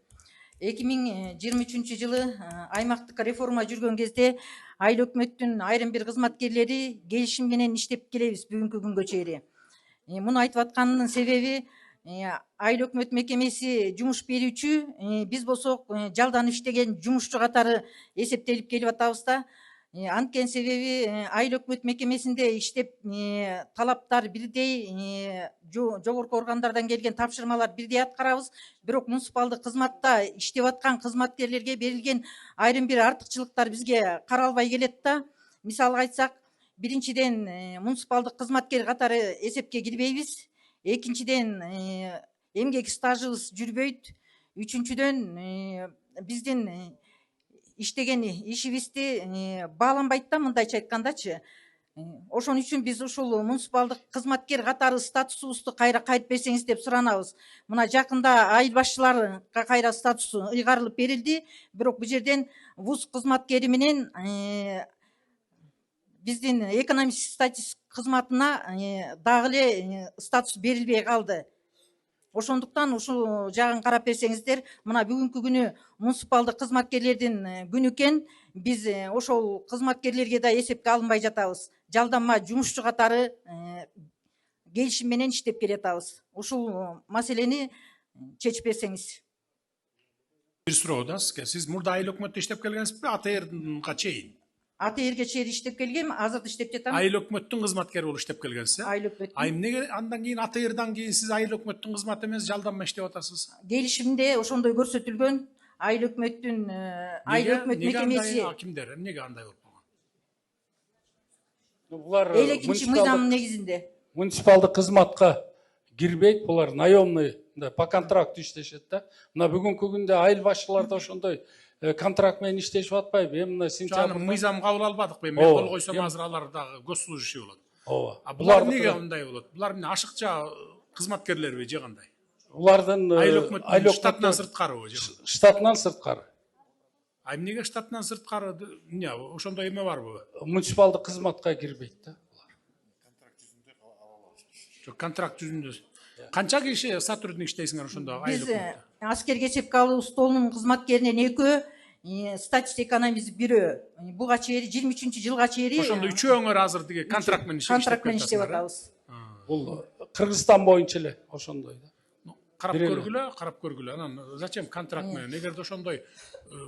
2023-жылы аймактык реформа жүргөн кезде айыл өкмөттүн айрым бир кызматкерлери келишим менен иштеп келебиз бүгүнкү күнгө чейин. Муну айтып атканымдын себеби айыл өкмөт мекемеси жумуш берүүчү, биз болсок жалдан иштеген жумушчу катары эсептелип келип атабыз да. Анткени себеби айыл өкмөт мекемесинде иштеп талаптар бирдей, жогорку органдардан келген тапшырмалар бирдей аткарабыз. Бирок муниципалдык кызматта иштеп аткан кызматкерлерге берилген айрым бир артыкчылыктар бизге каралбай келет да. Мисалга айтсак, биринчиден муниципалдык кызматкер катары эсепке кирбейбиз. Экинчиден эмгек стажыбыз жүрбөйт. Үчүнчүдөн биздин иштеген ишибизди бааланбайт да, мындайча айткандачы. Ошон үчүн биз ушул муниципалдык кызматкер катары статусубузду кайра кайтып берсеңиз деп суранабыз. Мына жакында айыл башчыларга кайра статусу ыйгарылып берилди, бирок бул жерден вуз кызматкери менен биздин экономический статус кызматына дагы эле статус берилбей калды. Ошондуктан ушул жагын карап берсеңиздер, мына бүгүнкү күнү муниципалдык кызматкерлердин күнү экен, биз ошол кызматкерлерге да эсепке алынбай жатабыз. Жалданма жумушчу катары келишим менен иштеп келатабыз. Ушул маселени чечип берсеңиз. Бир суроо да сизге. Сиз мурда айыл өкмөттө иштеп келгенсизби, АТРга чейин? АТРге чейин иштеп келгем, азыр иштеп жатам. Айыл өкмөттүн кызматкери болуп иштеп келгенсиз, э? Айыл өкмөттүн. Ай эмнеге андан кийин АТРдан кийин сиз айыл өкмөттүн кызматы эмес жалданма иштеп атасыз? Келишимде ошондой көрсөтүлгөн. Айыл өкмөттүн айыл өкмөт мекемеси Кимдер? Эмнеге андай болуп калган? Булар элекинчи мыйзам негизинде. Муниципалдык кызматка кирбейт, булар наемный по контракту иштешет да. Мына бүгүнкү күндө айыл башчылар да ошондой контракт менен иштешип атпайбы? Эми мына сентябрда мыйзам кабыл албадыкпы? Эми кол койсом азыр алар дагы госслужащий болот. Ооба. А булар эмнеге мындай болот? Булар эмне ашыкча кызматкерлерби же кандай? Булардын айыл өкмөттүн штатынан сырткарыбы же? Штатынан сырткары. А эмнеге штатынан сырткары? Эмне ошондой эме барбы? Муниципалдык кызматка кирбейт да. Контракт жүзүндө. Канча киши сотрудник иштейсиңер ошондо айыл Биз өкмөттө? аскерге эсепке алуу столунун кызматкеринен экөө, статус экономист бирөө. Буга чейин 23-жылга чейин Ошондо үчөөңөр азыр тиги контракт менен иштеп атабыз. Бул Кыргызстан боюнча эле ошондой да. Карап көргүлө. Анан зачем контракт менен? Эгерде ошондой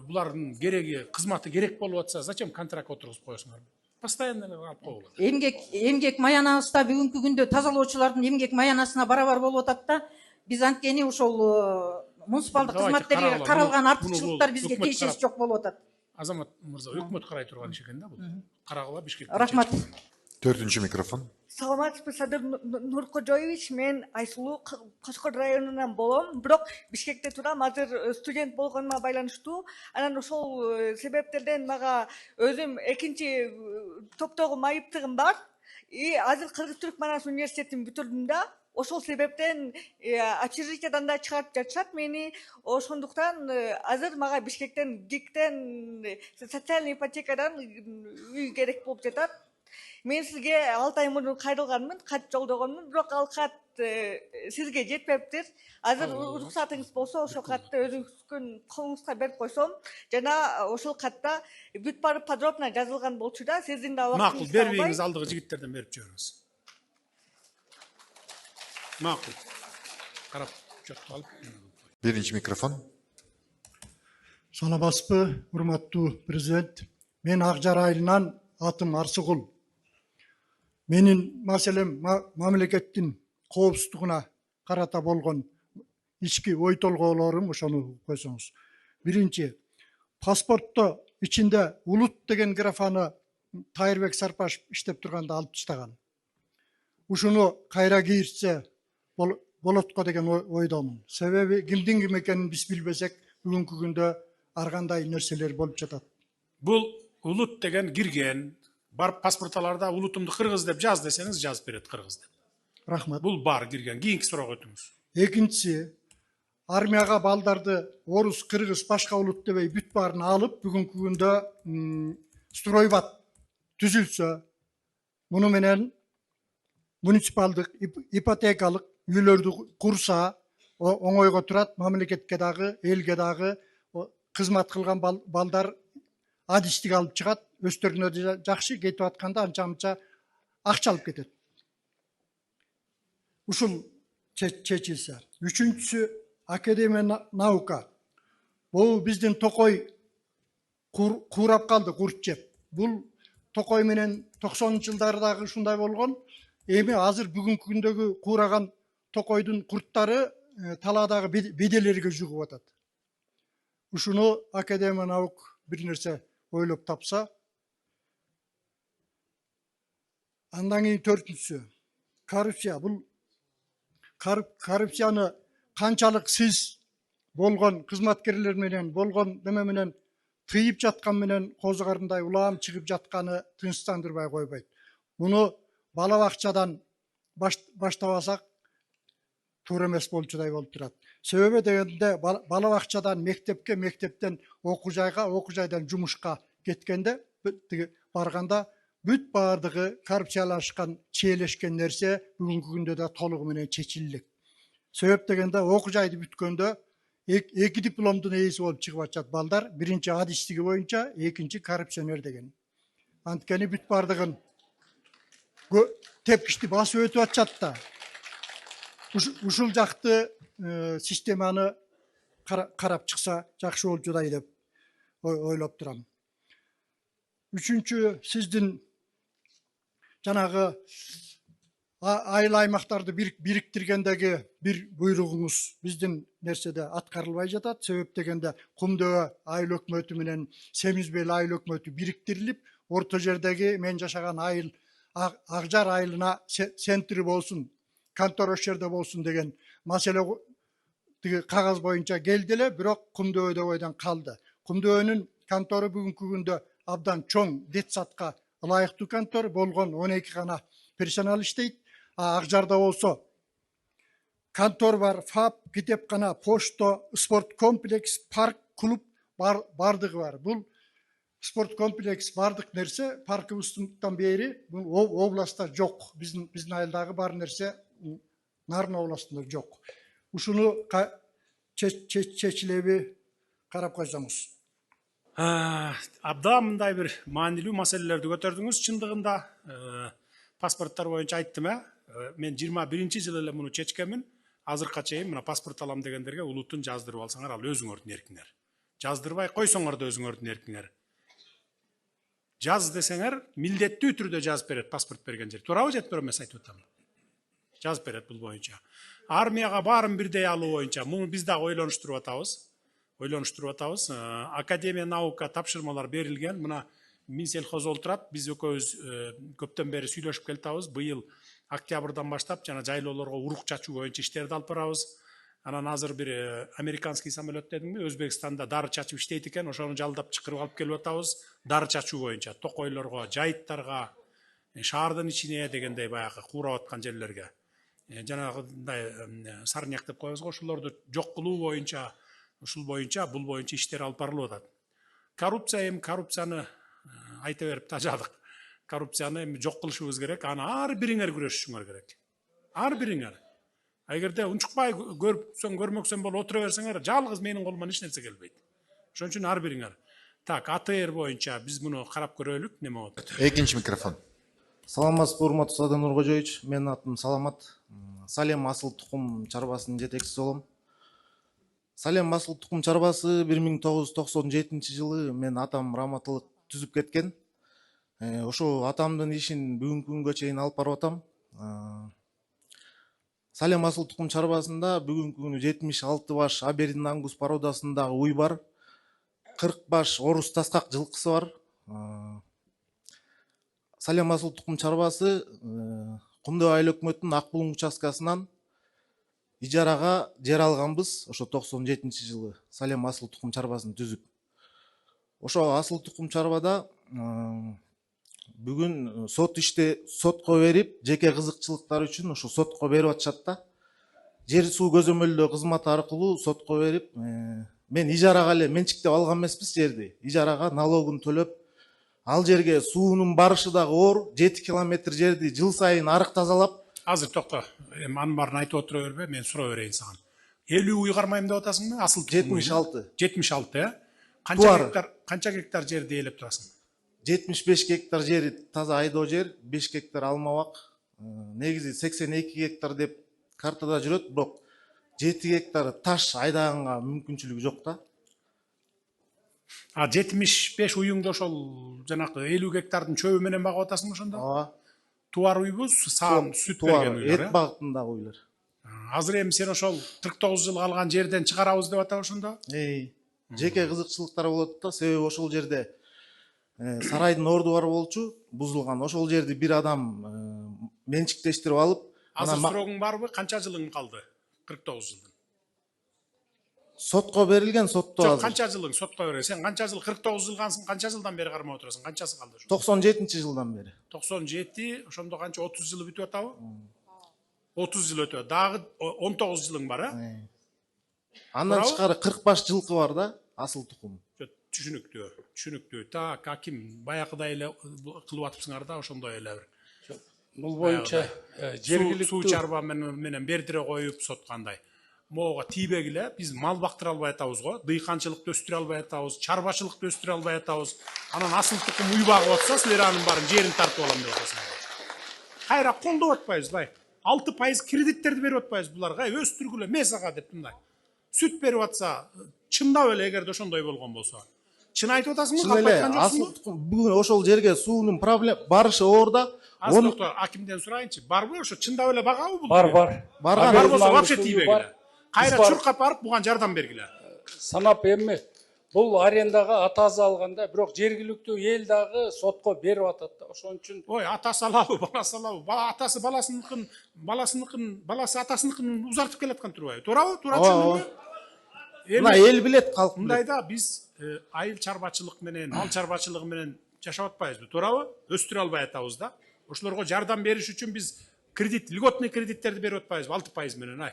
булардын кереги, кызматы керек болуп атса, зачем контракт отургузуп коесуңар? Постоянно алып коелу. Эмгек маянабыз да бүгүнкү күндө тазалоочулардын эмгек маянасына барабар болуп атат да. Биз анткени ошол муниципалдык кызматтерге каралган артыкчылыктар бизге тиешеси жок болуп атат. Азамат мырза, өкмөт карай турган иш экен да бул. Карагыла Бишкек. Рахмат. 4-үнчү микрофон. Саламатсызбы, Садыр Нуркожоевич. Мен Айсулуу Кошкор районунан болом. Бирок Бишкекте турам. Азыр студент болгонума байланыштуу. Анан ошол себептерден мага өзүм экинчи топтогу майыптыгым бар. Азыр Кыргыз-Түрк Манас университетин бүтүрдүм да. Ошол себептен общежитиядан да чыгарып жатышат мени. Ошондуктан азыр мага Бишкектен ГИКтен социальный ипотекадан үй керек болуп жатат. Мен сизге 6 ай мурун кайрылганмын, кат жолдогонмун, бирок ал кат сизге жетпептир. Азыр уруксатыңыз болсо, ошол катты өзүңүздүн колуңузга берип койсом, жана ошол катта бүт барып подробно жазылган болчу да, сиздин да убактыңызды Макул, бербейиңиз, алдыгы жигиттерден берип жибериңиз. Макул. Карап жотуп алып. 1-инчи микрофон. Саламатсызбы, урматтуу президент. Мен Акжар айылынан атым Арсыгул. Менин маселем мамлекеттин коопсуздугуна карата болгон ички ой толгоолорум ошону койсоңуз. Биринчи, паспортто ичинде улут деген графаны Тайырбек Сарпашев иштеп турганда алып таштаган. Ушуну кайра кийирсе болот го деген ойдомун. Себеби кимдин ким экенин биз билбесек, бүгүнкү күндө ар кандай нерселер болуп жатат. Бул улут деген кирген, барып паспорталарда улутумду кыргыз деп жаз десеңиз жазып берет кыргыз деп. Рахмат. Бул бар кирген. Кийинки суроого өтүңүз. Экинчиси, армияга балдарды орус, кыргыз, башка улут дебей бүт баарын алып, бүгүнкү күндө стройбат түзүлсө, муну менен муниципалдык, ипотекалык үйлөрдү курса оңойго турат, мамлекетке дагы, элге дагы кызмат кылган балдар адистик алып чыгат, өстөрүнө жакшы кетип атканда анча-мынча акча алып кетет. Ушул чечилсе. Üçüncüsü akademiya nauka. Bu bizdin Tokoy kurap kaldı, kurt jep. Bu Tokoy menen 90 жылдардағы ушундай болгон. Эми азыр бүгүнкү күндөгү кураган Tokoydun kurttары таладагы беделерге жугуп атат. Ушуну академия наук бир нерсе ойлоп тапса. Андан кийин төртүнчүсү коррупция. Бул коррупцияны канчалык сиз болгон кызматкерлер менен болгон неме менен тыйып жаткан менен козу карындай улам чыгып жатканы тынчтандырбай койбойт. Муну бала бакчадан баштабасак туура эмес болчудай болуп турат. Себеби дегенде бала бакчадан мектепке, мектептен окуу жайга, окуу жайдан жумушка кеткенде барганда бүт бардыгы коррупциялашкан, чиелешкен нерсе бүгүнкү күндө да толугу менен чечилет. Себеп дегенде окуу жайды бүткөндө эки дипломдун ээси болуп чыгып атышат балдар. Биринчи адистиги боюнча, экинчи коррупционер деген. Анткени бүт бардыгын тепкичти басып өтүп атышат да. Ушул жакты системаны карап чыкса жакшы болчудай деп ойлоп турам. Үчүнчү, сиздин жанагы айыл аймактарды бириктиргендеги бир буйругуңуз биздин нерседе аткарылбай жатат. Себеп дегенде Кумдөө айыл өкмөтү менен Семизбел айыл өкмөтү бириктирилип, орто жердеги мен жашаган айыл Акжар айылына центри болсун, контор ошол жерде болсун деген маселе кагаз боюнча келди эле, бирок Кумдөөдө ойдон калды. Кумдөөнүн контору бүгүнкү күндө абдан чоң, детсадка ылайыктуу контор болгон 12 гана персонал иштейт. Акжарда болсо контор бар, ФАП, китепкана, почта, спорт комплекс, парк, клуб бардыгы бар. Бул спорт комплекс бардык нерсе паркыбыздан бери бул областта жок. Биздин айылдагы бар нерсе Нарын областында жок. Ушуну чечилеби карап койсоңуз. Абдан мындай бир маанилүү маселелерди көтөрдүңүз. Чындыгында паспорттар боюнча айттым, мен 21-жылы эле муну чечкенмин. Азыркыга чейин мына паспорт алам дегендерге улутун жаздырып алсаңар, ал өзүңөрдүн эркиңер. Жаздырбай койсоңор да өзүңөрдүн эркиңер. Жаз десеңер, милдеттүү түрдө жазып берет паспорт берген жер. Туурабы же туура эмес айтып атам? Жазып берет бул боюнча. Армияга баарын бирдей алуу боюнча муну биз дагы ойлонуштуруп атабыз. Академия наука тапшырмалар берилген. Мына Минсельхоз олтурат. Биз экөөбүз көптөн бери сүйлөшүп келатабыз. Быйыл октябрдан баштап жана жайлоолорго урук чачуу боюнча иштерди алып барабыз. Анан азыр бир американский самолет дедимби, Өзбекстанда дары чачып иштейт экен. Ошону жалдап чакырып алып келип атабыз. Дары чачуу боюнча токойлорго, жайыттарга, шаардын ичине дегендей баягы куурап аткан жерлерге. Жанагындай сарняк деп коебуз го, ошолорду жок кылуу боюнча, ушул боюнча, бул боюнча иштер алып барылып атат. Коррупцияны айта берип тажадык. Коррупцияны эми жок кылышыбыз керек. Аны ар бириңер күрөшүшүңөр керек. Ар бириңер. Эгерде унчукпай көрмөксөң болуп отура берсеңер, жалгыз менин колуман эч нерсе келбейт. Ошон үчүн ар бириңер. Так, АТР боюнча биз муну карап көрөлүк, неме болот. Экинчи микрофон. Саламатсызбы, урматтуу Садыр Нуркожоевич. Менин атым Саламат. Салем асыл тукум чарбасынын жетекчиси болом. Салем асыл тукум чарбасы 1997 жылы мен атам раматылык түзүп кеткен. Ошо атамдын ишин бүгүнкү күнгө чейин алып барып атам. Салем асыл тукум чарбасында бүгүнкү күнү 76 баш Абердин ангус породасындагы уй бар. 40 баш орус таскак жылкысы бар. Салем асыл тукум чарбасы Кумдөө айыл өкмөтүнүн Ак Булуң участкасынан ижарага жер алганбыз. Ошо 97 жылы Салем асыл тукум чарбасын түзүп. Ошо асыл тукум чарбада бүгүн сотко берип, жеке кызыкчылыктар үчүн ошо сотко берип атышат да. Жер суу көзөмөлдөө кызматы аркылуу сотко берип, мен ижарага эле менчиктеп алган эмеспиз жерди. Ижарага налогун төлөп, ал жерге суунун барышы дагы оор, 7 километр жерди жыл сайын арык тазалап. Азыр токто, анын баарын айтып отура бербе, мен суроо берейин сага. 50 уй кармайм деп атасыңбы? Асыл 76. 76, Канча гектар жерди ээлеп турасың? 75 гектар жери таза айдоо жер, 5 гектар алмабак. Негизи 82 гектар деп картада жүрөт, бирок 7 гектар таш айдаганга мүмкүнчүлүгү жок да. 75 уюңду ошол жанакы 50 гектардын чөбү менен багып атасың ошондо? Ооба. Туар уйбу, саам сүт берген уйлар. Эт багытындагы уйлар. Азыр эми сен ошол 49 жыл калган жерден чыгарабыз деп атабы ошондо? Жеке кызыкчылыктар болот да, себеби ошол жерде сарайдын ордубары болчу, бузулган. Ошол жерди бир адам менчиктештирип алып, Азыр срогуң барбы? Канча жылың калды? 49 жылдын. Сотко берилген, сотто Жок, азыр. канча жылың сотко берген? Сен канча жыл 49 жылгансың, канча жылдан бери кармап отурасың? Канчасы калды ошо? 97-жылдан бери. 97, ошондо канча 30 жылы бүтүп атабы? 30 жыл өтөт. Дагы 19 жылың бар, э? Андан тышкары 40 жылкы бар да, асыл тукум. Түшүнүктүү, түшүнүктүү. Так, аким баякыдай эле кылып атыпсыңар да, ошондой эле бир. Бул боюнча жергиликтүү суу чарба менен бердире коюп соткандай. Могуга тийбегиле биз мал бактыра албай атабыз го, дыйканчылыкты өстүрө албай атабыз, чарбачылыкты өстүрө албай атабыз. Анан асыл тукум уй багып атса, силер анын баарын жерин тартып алам деп атасыңар. Кайра колдоп атпайбыз, бай. 6% кредиттерди берип атпайбыз буларга, өстүргүлө эмес ага деп мындай. Сүт берип атса, чындап эле эгерде ошондой болгон болсо. Чын айтып атасыңбы, калп айткан жоксуңбу? Бүгүн ошол жерге суунун проблема барышы оор да. Азыр доктор, акимден сурайынчы, барбы ошо чындап эле багабы бул? Бар. Бар болсо вообще тийбегиле. Кайра чуркап барып буга жардам бергиле. Санап эмме бул арендага атасы алганда, бирок жергиликтүү эл дагы сотко берип атат да. Ошон үчүн ой, атасы алабы, баласы алабы? Атасы баласы атасыныкын узартып келаткан турбайбы? Туурабы? Туура түшүндүңбү? Мына эл билет, калк билет. Мындайда биз айыл чарбачылык менен, мал чарбачылыгы менен жашап атпайбызбы? Туурабы? Өстүрө албай атабыз да. Ошолорго жардам бериш үчүн биз кредит, льготный кредиттерди берип атпайбызбы? 6% менен, ай.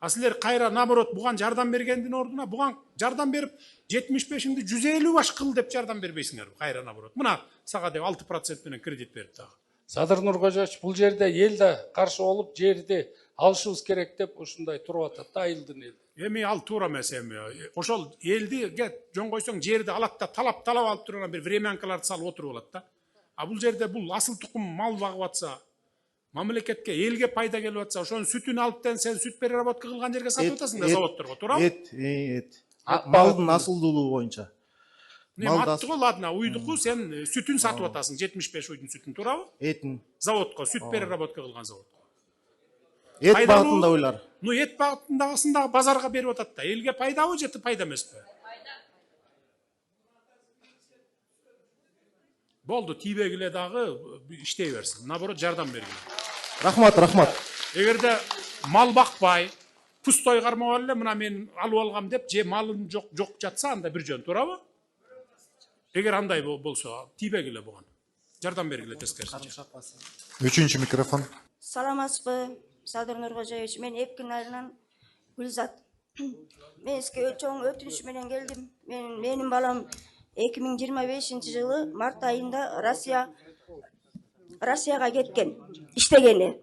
А силер кайра наоборот буган жардам бергендин ордуна буган жардам берип 75-ңди 150 баш кыл деп жардам бербейсиңерби? Кайра наоборот. Мына сага деп 6% менен кредит берип дагы. Садыр Нуркожоевич, бул жерде эл да каршы болуп, жерди алышыбыз керек деп ушундай туруп атат да айылдын эли. Эми ал туура эмес эми. Ошол элди жон койсоң жерди алат да талап алып турган бир времянкаларды салып отуруп алат да. А бул жерде бул асыл тукум мал багып атса, мамлекетке, элге пайда келип атса, ошонун сүтүн алыптан сен сүт переработка кылган жерге сатып атасың да заводторго, туурабы? Эт. Малдын асылдуулугу боюнча. Аттыгы ладно, уйдуку сен сүтүн сатып атасың, 75 уйдун сүтүн, туурабы? Этин. Заводко, сүт переработка кылган заводко. Эт багытында ойлар. Ну, эт багытындагысын дагы базарга берип атат да. Элге пайдабы, же пайда эмеспи? Болду, тийбегиле дагы иштей берсин. Наоборот, жардам бергиле. Рахмат. Эгерде мал бакпай, пустой кармап эле, мына мен алып алгам деп, же малым жок жатса, анда бир жөн, туурабы? Эгер андай болсо, тийбегиле буган. Жардам бергиле тескерисинче. Үчүнчү микрофон. Саламатсызбы, Садыр Нуркожоевич. Мен Эпкин айылынан Гүлзат. Мен сизге чоң өтүнүч менен келдим. Менин балам 2025-жылы март айында Россияга кеткен, иштегени.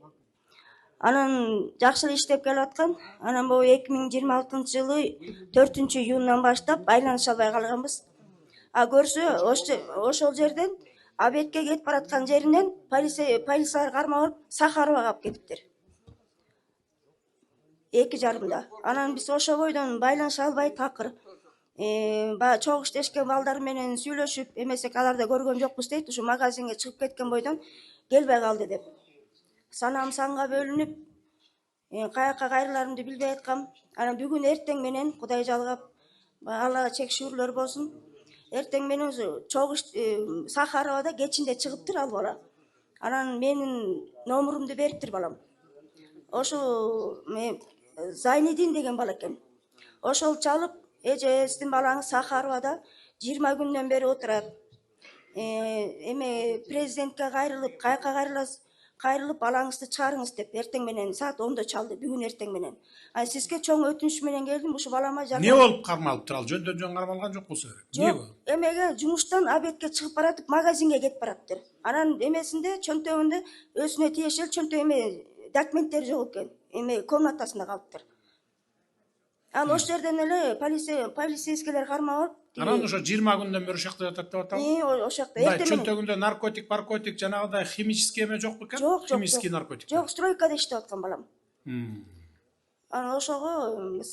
Анан жакшы эле иштеп келип аткан. Анан бул 2026-жылы 4-июндан баштап айланыша албай калганбыз. А көрсө ошол жерден Абетке кетип бараткан жеринен полициялар кармап алып Сахарова алып кетиптир. 2:30. Анан биз ошол бойдон байланыша албай такыр. Чогуу иштешкен балдар менен сүйлөшүп, эмесек аларды көргөн жокпуз дейт, ушу магазинге чыгып кеткен бойдон келбей калды деп. Санам санга бөлүнүп, каяка кайрыларымды билбей аткам. Анан бүгүн эртең менен Кудай жалгап, Аллага чек шүгүрлөр болсун. Эртең менен чогуу Сахаровада кечинде чыгыптыр ал бала. Анан менин номурумду бериптир балам. Ошол Зайнидин деген бала экен. Ошол чалып, эже сиздин балаңыз Сахаровада 20 күндөн бери отурат. Эме президентке кайрылып, каяка кайрылып балаңызды чыгарыңыз деп эртең менен саат 10-до чалды, бүгүн эртең менен. Сизге чоң өтүнүч менен келдим, ушу балама жардам. Не болуп кармалыптыр ал? Жөн кармалган жок болсо керек. Жок, эмеге жумуштан Абетке чыгып баратып, магазинге кетип бараптыр. Анан эмесинде чөнтөгүндө өзүнө тиешел чөнтөг документтери жок экен. Эме комнатасында калыптыр. Анан ошол жерден эле полицейскийлер кармап алып. Анан ошо 20 күндөн бери ошакта жатат деп атабы? Ошол жакта эртең менен. Чөнтөгүндө наркотик, жанагыдай химический эме жок бекен? Жок. Химический наркотик. Жок, стройкада иштеп аткан балам. Анан ошого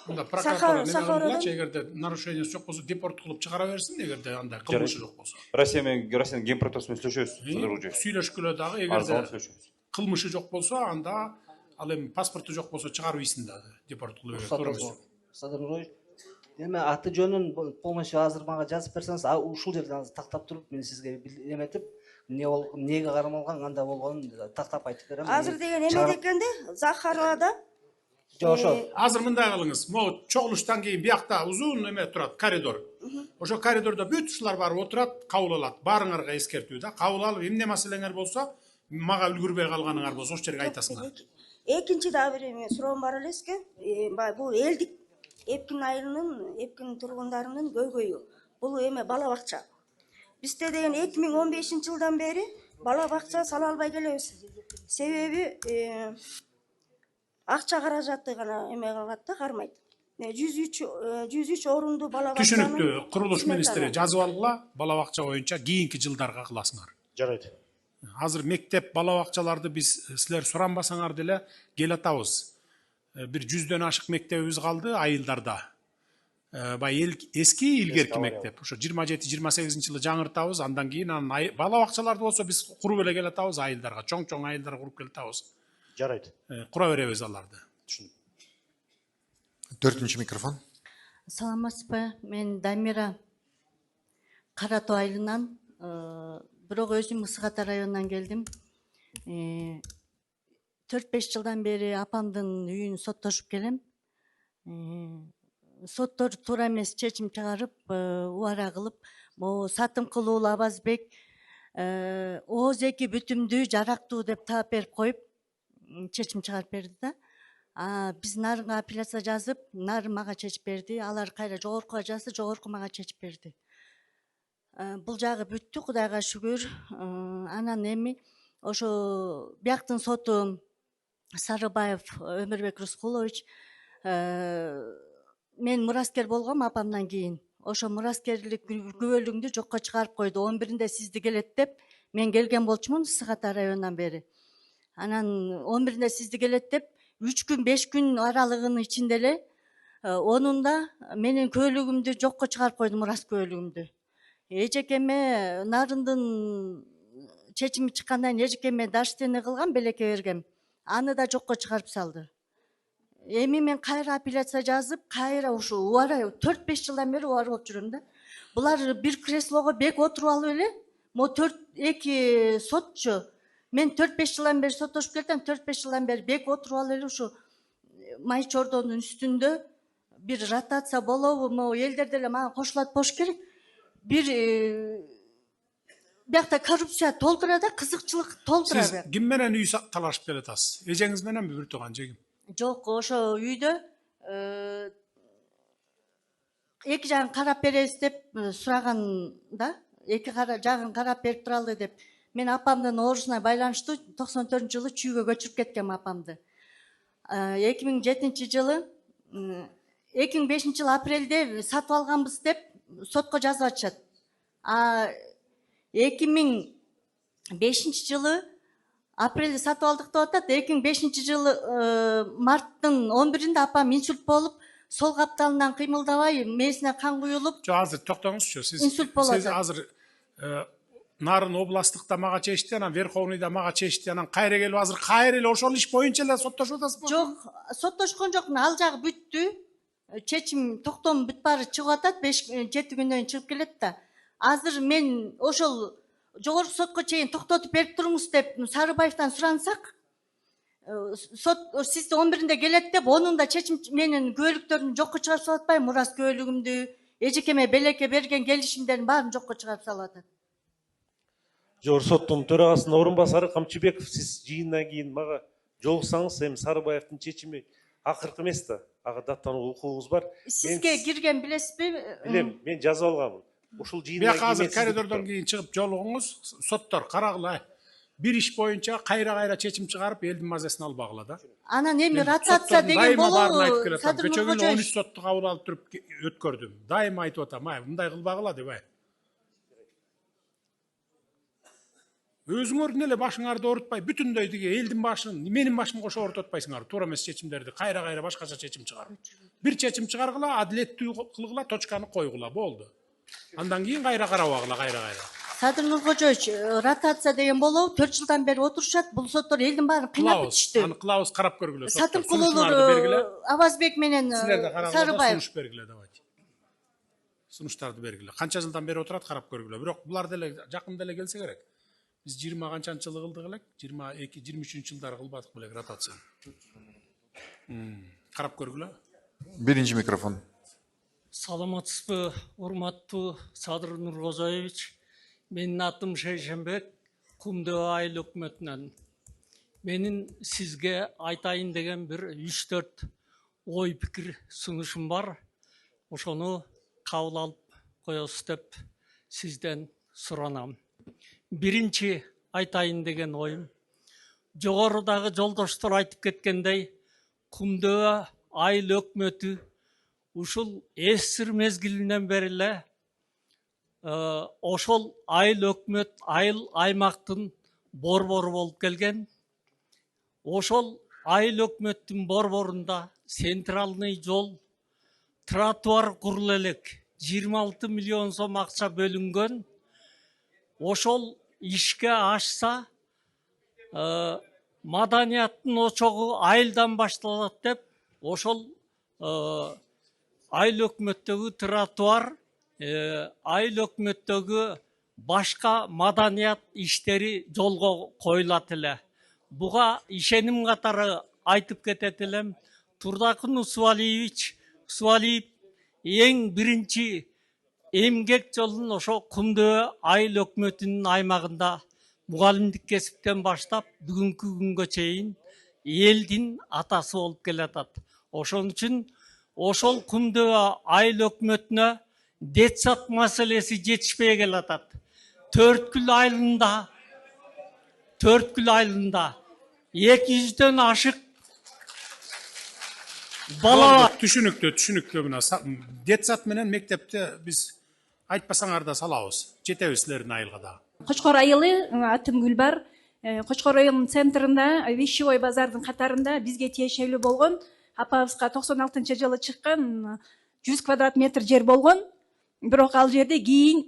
Мында прокуратура неме кылгылачы, эгерде нарушение жок болсо депорт кылып чыгара берсин, эгерде андай кылмышы жок болсо. Россиянын ген протосу менен сүйлөшөбүз. Сүйлөшкүлө дагы эгерде кылмышы жок болсо, анда ал эми паспорту жок болсо чыгарбайсың да, депорт кылып берет. Садыр Нурович, эми аты жөнүн полностью азыр мага жазып берсеңиз, ушул жерден азыр тактап туруп мен сизге эметип, эмнеге кармалган, кандай болгонун тактап айтып берем. Азыр деген эме экен да, Захарада. Ошо. Азыр мындай кылыңыз. Могу чогулуштан кийин биякта узун эме турат, коридор. Ошо коридордо бүт ушулар барып отурат, кабыл алат. Баарыңарга эскертүү да. Кабыл алып, эмне маселеңер болсо, мага үлгүрбөй калганыңар болсо, ошол жерге айтасыңар. Экинчи дагы бир эме суроом бар эле эске. Бул элдик Эпкин айылынын, Эпкин тургундарынын көйгөйү. Бул эме бала бакча. Бизде деген 2015-жылдан бери бала бакча сала албай келебиз. Себеби акча каражаты гана эме кылат да, кармайт. 103 орунду бала бакчаны. Түшүнүктүү. Курулуш министри жазып алгыла, бала бакча боюнча кийинки жылдарга кыласыңар. Жарайт. Азыр мектеп бала бакчаларды биз силер суранбасаңар деле келатабыз. Бир 100дөн ашык мектебибиз калды айылдарда. Бай эски илгерки мектеп. Ошо 27-28 жылы жаңыртабыз, андан кийин бала бакчаларды болсо биз куруп эле келатабыз айылдарга, чоң айылдар куруп келатабыз. Жарайт. Кура беребиз аларды. Төртүнчү микрофон. Саламатсызбы, мен Дамира Кара Тоо айылынан, бирок өзүм Ысык Ата районунан келдим. 4-5 жылдан бери апамдын үйүн соттошуп келем. Соттор туура эмес чечим чыгарып, убара кылып, могу Сатым Кулуул Абазбек ооз-2 бүтүмдүү жарактуу деп таап берип коюп, чечим чыгарып берди да. Биз нарынга апелляция жазып, нар мага чечип берди. Алар кайра жогоркуга жазды, жогорку мага чечип берди. Бул жагы бүттү, Кудайга шүгүр. Анан эми ошо бияктын соту Сарыбаев Өмүрбек Рускулович, мен мураскер болгом апамдан кийин. Ошо мураскерлик күбөлүгүмдү жокко чыгарып койду. 11-inde сизди келет деп, мен келген болчумун Ысык Ата районунан бери. Анан 11-inde сизди келет деп, 3 күн, 5 күн аралыгынын ичинде эле, онунда менин көөлүгүмдү жокко чыгарып койду, мурас көөлүгүмдү. Эжекеме нарындын чечими чыккандан эжекеме дарштене кылган, белекке берген. Аны да жокко чыгарып салды. Эми мен кайра апелляция жазып, кайра ушу убара 4-5 жылдан бери убара болуп жүрөм да. Булар бир креслого бек отуруп алып эле, мо 4-2 сотчу. Мен 4-5 жылдан бери соттошуп келдим, 4-5 жылдан бери бек отуруп алып эле ушу май чордонун үстүндө бир ротация болобу, мо элдер деле мага кошулат болуш керек. Бир биякта коррупция толтура да, кызыкчылык толтура. Сиз ким менен үй талашып келатасыз? Эжеңиз мененби, бир тууган жегим? Жок, ошо үйдө эки жагын карап беребиз деп сураганда, эки жагын карап берип туралы деп. Мен апамдын оорусуна байланыштуу 94-жылы чүйгө көчүрүп кеткем апамды. 2007 жылы 2005 жылы апрелде сатып алганбыз деп сотко жазып атышат. 2005 жылы апрелде сатып алдык деп атат. 2005 жылы марттын 11-inde апам инсульт болуп, сол капталынан кыймылдабай, мээсине кан куюлуп. Жок, азыр токтоңузчу. Сиз азыр Нарын областтыкта мага чечти, анан Верховныйда мага чечти, анан кайра келип азыр кайра эле ошол иш боюнча эле соттошуп атасызбы? Жок, соттошкон жокмун. Ал жагы бүттү. Чечим токтом бүт баары чыгып атат, 5-7 күндөн кийин чыгып келет да. Азыр мен ошол жогорку сотко чейин токтотуп берип туруңуз деп Сарыбаевтан сурансак, сот сизди 11-inde келет деп, онун да чечим менин көөлүктөрүмдү жокко чыгарып салып атпайбы? Мурас көөлүгүмдү, эжекеме белекке берген келишимдердин баарын жокко чыгарып салып атат. Жогорку соттун төрагасынын орун басары Камчыбеков, сиз жыйындан кийин мага жолуксаңыз, эми Сарыбаевдин чечими акыркы эмес да. Ага даттануу укугуңуз бар. Сизге кирген билесизби? Билем, мен жазып алганмын. Ушул жыйындан кийин азыр коридордон кийин чыгып жолугуңуз, соттор карагыла. Бир иш боюнча кайра чечим чыгарып, элдин мазасын албагыла да. Анан эми ротация деген болобу? Көчөгүн 13 сотту кабыл алып туруп өткөрдүм. Дайыма айтып атам, мындай кылбагыла деп. өзүңөрдүн эле башыңарды оорутпай бүтүндөй тиги элдин башын менин башым кошо оорутуп атпайсыңар. Туура эмес чечимдерди кайра башкача чечим чыгарып. Бир чечим чыгаргыла, адилеттүү кылгыла, точканы койгула, болду. Андан кийин кайра карабагыла, кайра. Садыр Нуркожоевич, ротация деген болобу? 4 жылдан бери отурушат. Бул соттор элдин баарын кыйнап бүтүштү. Аны кылабыз, карап көргүлө. Сатыркулуулар Абазбек менен Сарыбаев. Сунуш бергиле, давайте. Сунуштарды бергиле. Канча жылдан бери отурат, карап көргүлө. Бирок булар деле жакында эле келсе керек. Биз 20 канчанчы жылы кылдык элек? 22-23 жылдары кылбадык белек ротацияны. Карап көргүлө. Биринчи микрофон. Саламатсызбы, урматтуу Садыр Нуркожоевич. Менин атым Шейшенбек, Кумдөө айыл өкмөтүнөн. Менин сизге айтайын деген бир 3-4 ой пикир сунушум бар. Ошону кабыл алып коесуз деп сизден суранам. Биринчи айтайын деген оюм. Жогорудагы жолдоштор айтып кеткендей, Кумдөө айыл өкмөтү ушул эсир мезгилинен бери эле ошол айыл өкмөт, айыл аймактын борбору болуп келген. Ошол айыл өкмөттүн борборунда центральный жол, тротуар курулу элек. 26 миллион сом акча бөлүнгөн. Ошол ишке ашса, маданияттын очогу айылдан башталат деп, ошол айыл өкмөттөгү тротуар, айыл өкмөттөгү башка маданият иштери жолго коюлат эле. Буга ишеним катары айтып кетет элем. Турдакын Усвалиевич, Усвалиев эң биринчи эмгек жолун ошо Кумдөө айыл өкмөтүнүн аймагында мугалимдик кесиптен баштап бүгүнкү күнгө чейин элдин атасы болуп келатат. Ошон үчүн ошол Кумдөө айыл өкмөтүнө детсад маселеси жетишпей келатат. Төрткүл айылында 200дөн ашык бала. Түшүнүктүү мына. Детсад менен мектепте биз айтпасаңар да салабыз. Жетебиз силердин айылга да. Кочкор айылы, атым Гүлбар. Кочкор айылынын центринде, Вещевой базардын катарында бизге тиешелүү болгон, апабызга 96-жылы чыккан 100 квадрат метр жер болгон. Бирок ал жерде кийин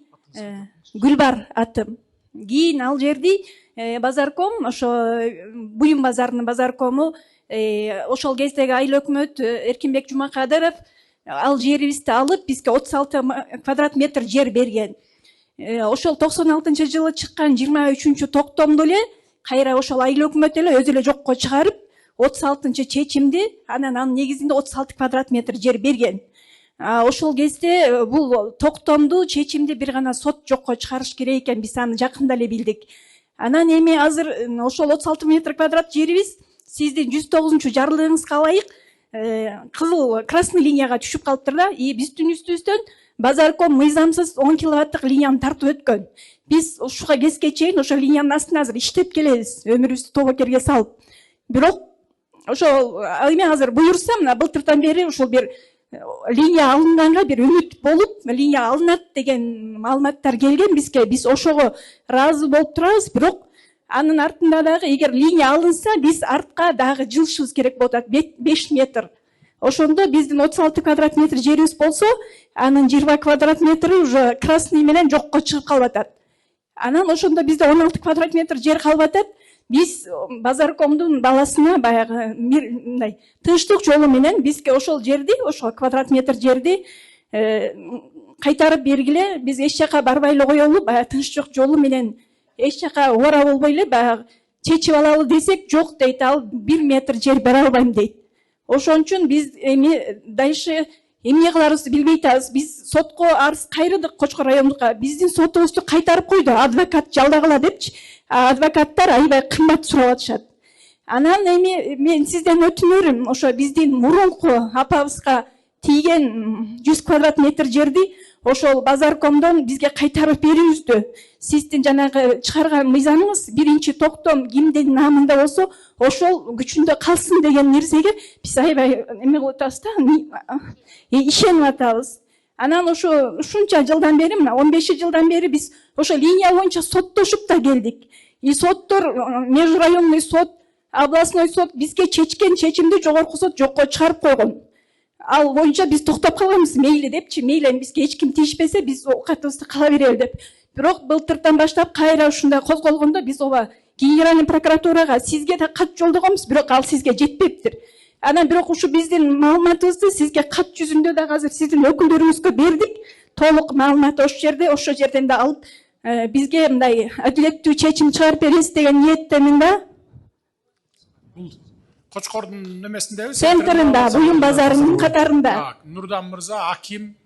Гүлбар атым. Кийин ал жерди базарком, ошо Буюм базарынын базаркому, ошол кездеги айыл өкмөт Эркинбек Жумакадыров ал жерибизди алып, бизге 36 квадрат метр жер берген. Ошол 96-жылы чыккан 23-чү токтомду эле кайра ошол айыл өкмөт эле өзү эле жокко чыгарып, 36-чечимди, анан анын негизинде 36 квадрат метр жер берген. Ошол кезде бул токтомду, чечимди бир гана сот жокко чыгарыш керек экен, биз аны жакында эле билдик. Анан эми азыр ошол 36 метр квадрат жерибиз сиздин 109-чу жарлыгыңызга ылайык кызыл красный линияга түшүп калыптыр да. Биздин үстүбүздөн базарком мыйзамсыз 10 киловаттык линияны тартып өткөн. Биз ушуга кезге чейин ошол линиянын астына азыр иштеп келебиз, өмүрүбүздү тобокерге салып. Бирок ошол эми азыр буюрса, мына былтырдан бери ошол бир линия алынганга бир үмүт болуп, линия алынат деген маалыматтар келген бизге. Биз ошого ыраазы болуп турабыз, бирок анын артында дагы эгер линия алынса, биз артка дагы жылышыбыз керек болот, 5 метр. Ошондо биздин 36 квадрат метр жерибиз болсо, анын 20 квадрат метри уже красный менен жокко чыгып калып атат. Анан ошондо бизде 16 квадрат метр жер калып атат. Биз базаркомдун баласына баягы мындай тынчтык жолу менен бизге ошол жерди, ошол квадрат метр жерди кайтарып бергиле, биз эч жака барбай эле коелу, баягы тынчтык жолу менен эч жака убара болбой эле баягы чечип алалы десек, жок дейт, ал 1 метр жер бере албайм дейт. Ошон үчүн биз эми дальше эмне кыларыбызды билбей атабыз. Биз сотко арыз кайрыдык, Кочкор райондукка. Биздин сотубузду кайтарып койду, адвокат жалдагыла депчи. Адвокаттар аябай кымбат сурап атышат. Анан эми мен сизден өтүнөрүм, ошо биздин мурунку апабызга тийген 100 квадрат метр жерди ошол базаркомдон бизге кайтарып берүүбүздү. Сиздин жанагы чыгарган мыйзамыңыз биринчи токтом кимдин намында болсо ошол күчүндө калсын деген нерсеге биз аябай эме кылып атабыз да, ишенип атабыз. Анан ушунча жылдан бери, мына 15 жылдан бери биз ошо линия боюнча соттошуп да келдик. и соттор, межрайонный сот, областной сот бизге чечкен чечимди жогорку сот жокко чыгарып койгон. Ал боюнча биз токтоп калганбыз, мейли депчи, мейли бизге эч ким тийишпесе биз окатыбызды кыла берели деп. Бирок былтыртан баштап кайра ушундай козголгондо биз ооба генеральный прокуратурага сизге да кат жолдогонбуз, бирок ал сизге жетпептир. Анан бирок ушу биздин маалыматыбызды сизге кат жүзүндө да азыр сиздин өкүлдөрүңүзгө бердик. Толук маалымат ошо жерден да алып бизге мындай адилеттүү чечим чыгарып бересиз деген ниеттемин да. Кочкордун немесиндеби? Центринде, Буюм базарынын катарында. Нурдан мырза, аким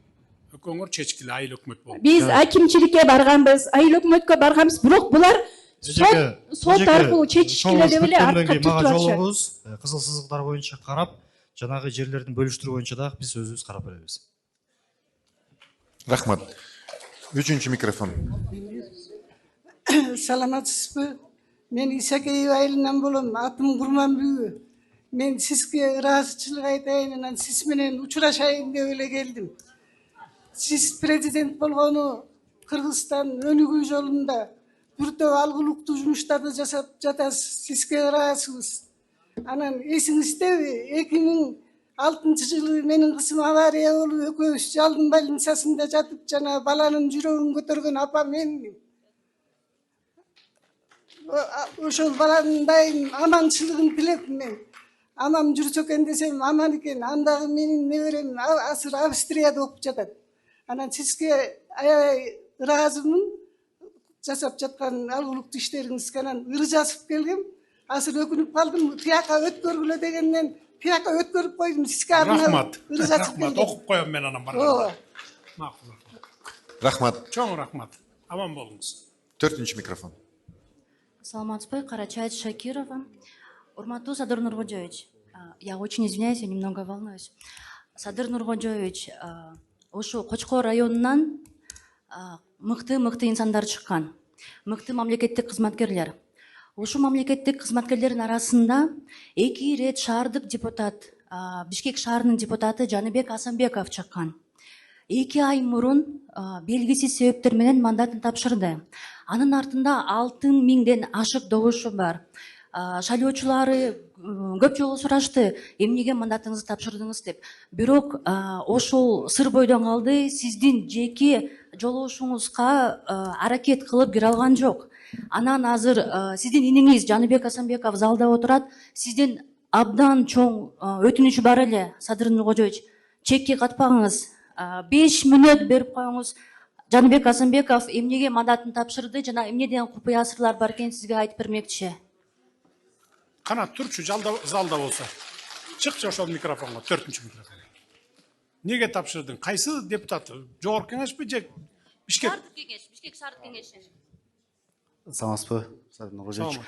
өкөңөр чечкиле, айыл өкмөт болду. Биз акимчиликке барганбыз, айыл өкмөткө барганбыз, бирок булар сот аркылуу чечишкиле деп эле артка мага жолугуңуз кызыл сызыктар боюнча карап, жанагы жерлердин бөлүштүрүү боюнча дагы биз өзүбүз карап беребиз. Рахмат. Үчүнчү микрофон. Саламатсызбы? Мен Исакеев айылынан болом, атым Курманбүгү. Мен сизге ыраазычылык айтайын, анан сиз менен учурашайын деп эле келдим. Сиз президент болгону Кыргызстан өнүгүү жолунда бир топ алгылыктуу жумуштарды жасап жатасыз. Сизге ыраазбыз. Анан эсиңиздеби 2006 жылы менин кызым авария болуп экөөбүз жалдын больницасында жатып жана баланын жүрөгүн көтөргөн апа менмин. Ошол баланын дайым аманчылыгын тилеп мен. Анам жүрсө экен десем аман экен. Андагы менин неберем азыр Австрияда окуп жатат. Анан сизге аябай ыраазымын жасап жаткан алгылыктуу иштериңизге. Анан ыры жазып келгем. Азыр өкүнүп калдым. Тияка өткөргүлө дегенден тияка өткөрүп койдум. Сизге Рахмат. Рахмат. Окуп коем мен анан барганда. Макул. Рахмат. Чоң рахмат. Аман болуңуз. 4-нчү микрофон. Саламатсызбы, Карачаев Шакирова. Урматтуу Садыр Нургожоевич, я очень извиняюсь, я немного волнуюсь. Садыр Нургожоевич, ушу Кочкор районунан мыкты инсандар чыккан, мыкты мамлекеттик кызматкерлер. Ушу мамлекеттик кызматкерлердин арасында 2 рет шаардык депутат, Бишкек шаарынын депутаты Жаныбек Асанбеков чыккан. 2 ай мурун белгисиз себептер менен мандатын тапшырды. Анын артында 6000ден ашык добушу бар. Шайлоочулары көп жолу сурашты, эмнеге мандатыңызды тапшырдыңыз деп. Бирок ошол сыр бойдон калды, сиздин жеке жолугушуңузга аракет кылып кире алган жок. Анан азыр сиздин иниңиз Жаныбек Асанбеков залда отурат, сиздин абдан чоң өтүнүчү бар эле, Садыр Нургожоевич, чекке катпаңыз, 5 мүнөт берип коюңуз. Жаныбек Асанбеков эмнеге мандатын тапшырды жана эмнеден купуя сырлар бар экенин сизге айтып бермекчи. Кана турчу залда болсо. Чыкчы ошол микрофонго, 4-нчү микрофон. Неге тапшырдың? Кайсы депутат? Жогорку кеңешпи же Бишкек? Шаардык кеңеш, Бишкек шаардык кеңеши. Саламатсызбы, Садыр Нургожоевич.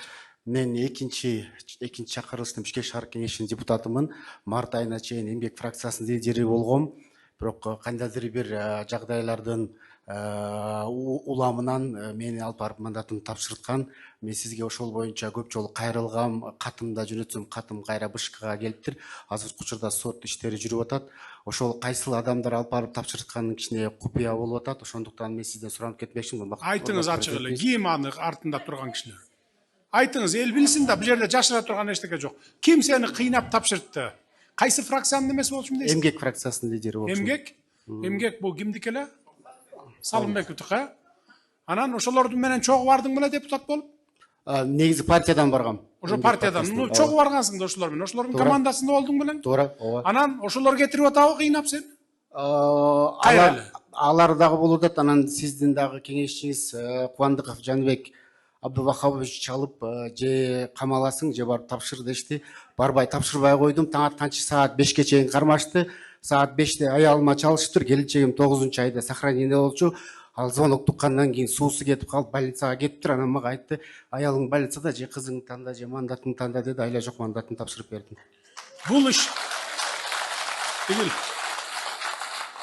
Мен экинчи чакырылыштын Бишкек шаардык кеңешинин депутатымын. Март айына чейин эмгек фракциясынын лидери болгом. Бирок кандайдыр бир жагдайлардын уламынан мени алып барып мандатын тапшырткан. Мен сизге ошол боюнча көп жолу кайрылгам, катымда жөнөтсөм, катым кайра БШКга келиптир. Азыркы учурда сот иштери жүрүп атат. Ошол кайсыл адамдар алып барып тапшыртканын кичине купуя болуп атат. Ошондуктан мен сизден суранып кетмекчимин. Айтыңыз ачык эле, ким аны артында турган кишилер? Айтыңыз, эл билсин да, бул жерде жашыра турган эчтеке жок. Ким сени кыйнап тапшыртты? Кайсы фракциянын немеси болчумун дейсиз? Эмгек фракциясынын лидери болчумун. Эмгек бул кимдики эле? Салымбековдуку. Анан ошолордун менен чогуу бардың беле депутат болуп? Негизи партиядан баргам. Ошо партиядан. Чогуу баргансың да ошолор менен. Ошолордун командасында болдуң белең? Туура, ооба. Анан ошолор кетирип атабы кыйнап сени? Алар дагы болуп атат. Анан сиздин дагы кеңешчиңиз Кубандыков Жаныбек Абдубахабович чалып же камаласың, же барып тапшыр дешти. Барбай тапшырбай койдум. Таң атканчы саат 5ке чейин кармашты. Саат 5те аялыма чалышыптыр. Келинчегим 9-айда сохранение болчу. Ал звонок туккандан кийин суусу кетип калып, больницага кетиптир. Анан мага айтты, аялың больницада, же кызыңды танда, же мандатыңды танда деди. Айла жок, мандатын тапшырып бердим. Бул иш тигил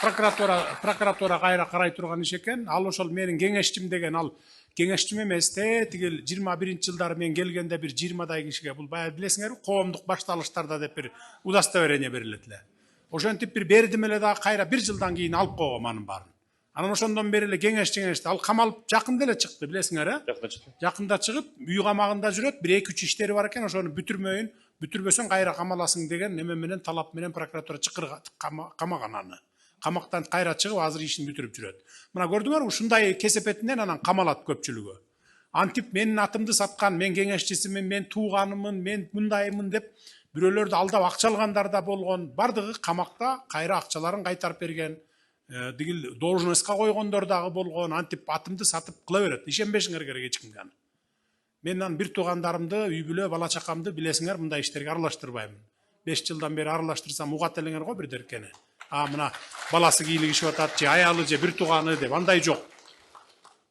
прокуратура кайра карай турган иш экен. Ал ошол менин кеңешчим деген, ал кеңешчим эмес те, тигил 21-жылдары мен келгенде бир 20дай кишиге, бул баягы билесиңерби, коомдук башталыштарда деп бир удостоверение берилет эле. Ошентип бир бердим эле дагы кайра 1 жылдан кийин алып койгом анын баарын. Анан ошондон бери эле кеңешти. Ал камалып жакында эле чыкты, билесиңер, Жакында чыгып, үй камагында жүрөт, 1-2-3 иштери бар экен, ошону бүтүрбөсөң кайра камаласың деген неме менен талап менен прокуратура камаган аны. Камактан кайра чыгып, азыр ишин бүтүрүп жүрөт. Мына көрдүңөр, ушундай кесепетинен анан камалат көпчүлүгү. Антип менин атымды саткан, мен кеңешчисимин, мен тууганымын, мен мындаймын деп бирөөлөрдү алдап акча алгандар да болгон. Бардыгы камакта кайра акчаларын кайтарып берген. Дигил должностька койгондор дагы болгон. Антип атымды сатып кыла берет. Ишенбешиңер керек эч кимге. Мен анан бир туугандарымды, үй бүлө, бала чакамды билесиңер, мындай иштерге аралаштырбайм. 5 жылдан бери аралаштырсам угат элеңер го бир деркени. Мына баласы кийлигишип атат же аялы же бир тууганы деп, андай жок.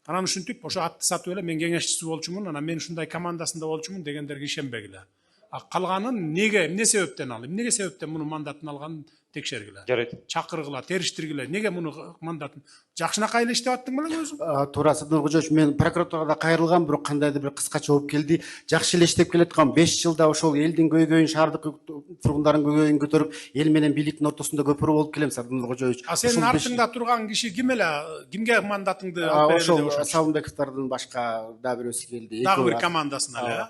Анан ушинтип ошо атты сатып эле мен кеңешчиси болчумун, анан мен ушундай командасында болчумун дегендерге ишенбегиле. Калганын эмне себептен ал? Эмнеге себептен мунун мандатын алганын текшергиле. Жарайт. Чакыргыла, териштиргиле. Неге муну мандатын? Жакшынакай эле иштеп аттың белең өзүң? Туура, Садыр Кожоевич, мен прокуратурага кайрылгам, бирок кандайдыр бир кыска жооп келди. Жакшы эле иштеп келаткан 5 жылда ошол элдин көйгөйүн, шаардык тургундардын көйгөйүн көтөрүп, эл менен бийликтин ортосунда көпүрө болуп келем, Садыр Кожоевич. Сенин артыңда турган киши ким эле? Кимге мандатыңды алып берди? Ошол Сабынбековдордун башка дагы бирөөсү келди. Дагы бир командасына эле.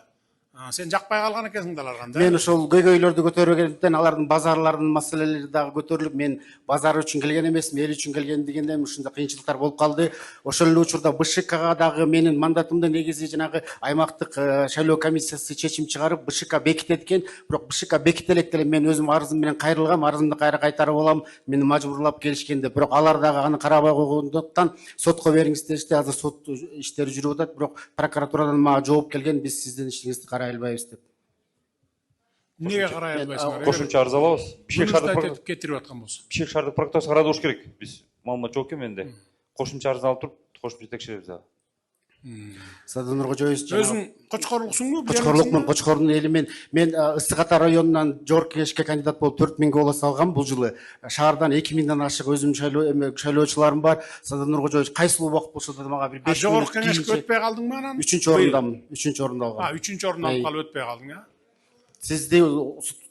Сен жакпай калган экенсиң да аларга да. Мен ошол көйгөйлөрдү көтөргөндөн алардын базарлардын маселелери дагы көтөрүлүп, мен базар үчүн келген эмесмин, эл үчүн келген дегенде ушундай кыйынчылыктар болуп калды. Ошол эле учурда БШКга дагы менин мандатымды негизи жанагы аймактык шайлоо комиссиясы чечим чыгарып, БШК бекитет экен, бирок БШК беките электе мен өзүм арызым менен кайрылгам, арызымды кайра кайтарып алам, мени мажбурлап келишкенде, бирок алар дагы аны карабай койгондуктан сотко бериңиз дешти. Азыр сот иштери жүрүп атат, бирок прокуратурадан мага жооп келген, биз сиздин ишиңизди карай албайбыз деп. Неге карай албайсыңар? Кошумча арыз алабыз. Бишкек шаардык кетирип аткан болсо. Бишкек шаардык прокуратурасы карадыш керек. Биз маалымат жок экен менде. Кошумча арызды алып туруп, кошумча текшеребиз дагы. Садыр Кожоевич, өзүң Кочкорлуксуңбу? Кочкорлукмун, Кочкордун элимин. Мен Ысык Ата районунан жогорку кеңешке кандидат болуп 4000 голос алгам бул жылы. Шаардан 2000ден ашык өзүм шайлоочуларым бар. Садыр Кожоевич, кайсыл убакыт болсо да мага бир 5 минут. Жогорку кеңешке өтпөй калдыңбы анан? 3-чү орундамын. 3-чү орунду алгам. 3-чү орунду алып калып өтпөй калдың, а? Сизди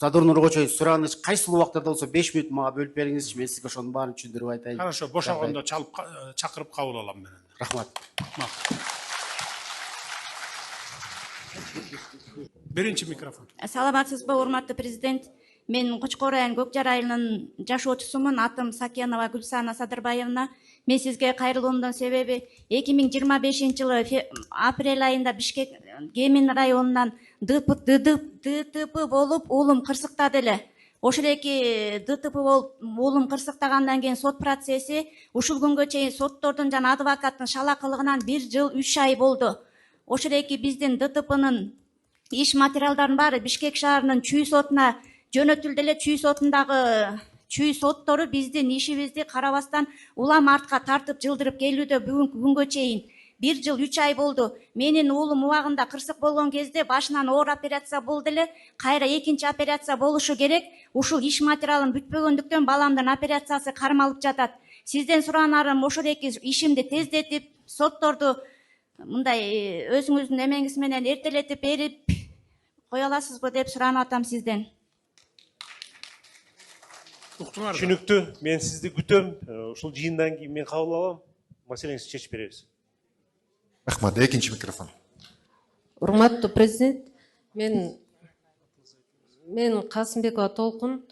Садыр Кожоевич сураныч кайсыл убакта да болсо 5 минут мага бөлүп бериңизчи, мен сизге ошонун баарын түшүндүрүп айтайын. Хорошо, бошогондо чакырып кабыл алам мен. Рахмат. Биринчи микрофон. Саламатсызбы, урматтуу президент? Мен Кочкор району Көкжар айылынын жашоочусумун. Атым Сакенова Гүлсана Садырбаевна. Мен сизге кайрылуумдун себеби 2025-жылы апрель айында Бишкек Кемин районунан ДТП болуп уулум кырсыктады эле. Ошол эки ДТП болуп уулум кырсыктагандан кийин сот процесси ушул күнгө чейин соттордун жана адвокаттын шалакылыгынан 1 жыл 3 ай болду. Ошол эки биздин ДТПнын иш материалдарын баары Бишкек шаарынын чүй сотуна жөнөтүлдү эле. Чүй сотундагы чүй соттору биздин ишибизди карабастан улам артка тартып жылдырып келүүдө бүгүнкү күнгө чейин 1 жыл 3 ай болду. Менин уулум убагында кырсык болгон кезде башынан оор операция болду эле. Кайра экинчи операция болушу керек. Ушул иш материалым бүтпөгөндүктөн баламдын операциясы кармалып жатат. Сизден суранарым ошол эки ишимди тездетип, сотторду мындай өзүңүздүн эмеңиз менен эртелетип берип кое аласызбы деп суранып атам сизден. Түшүнүктүү. Мен сизди күтөм. Ушул жыйындан кийин мен кабыл алам. Маселеңизди чечип беребиз. Рахмат. Экинчи микрофон. Урматтуу президент, мен Касымбекова Толкун,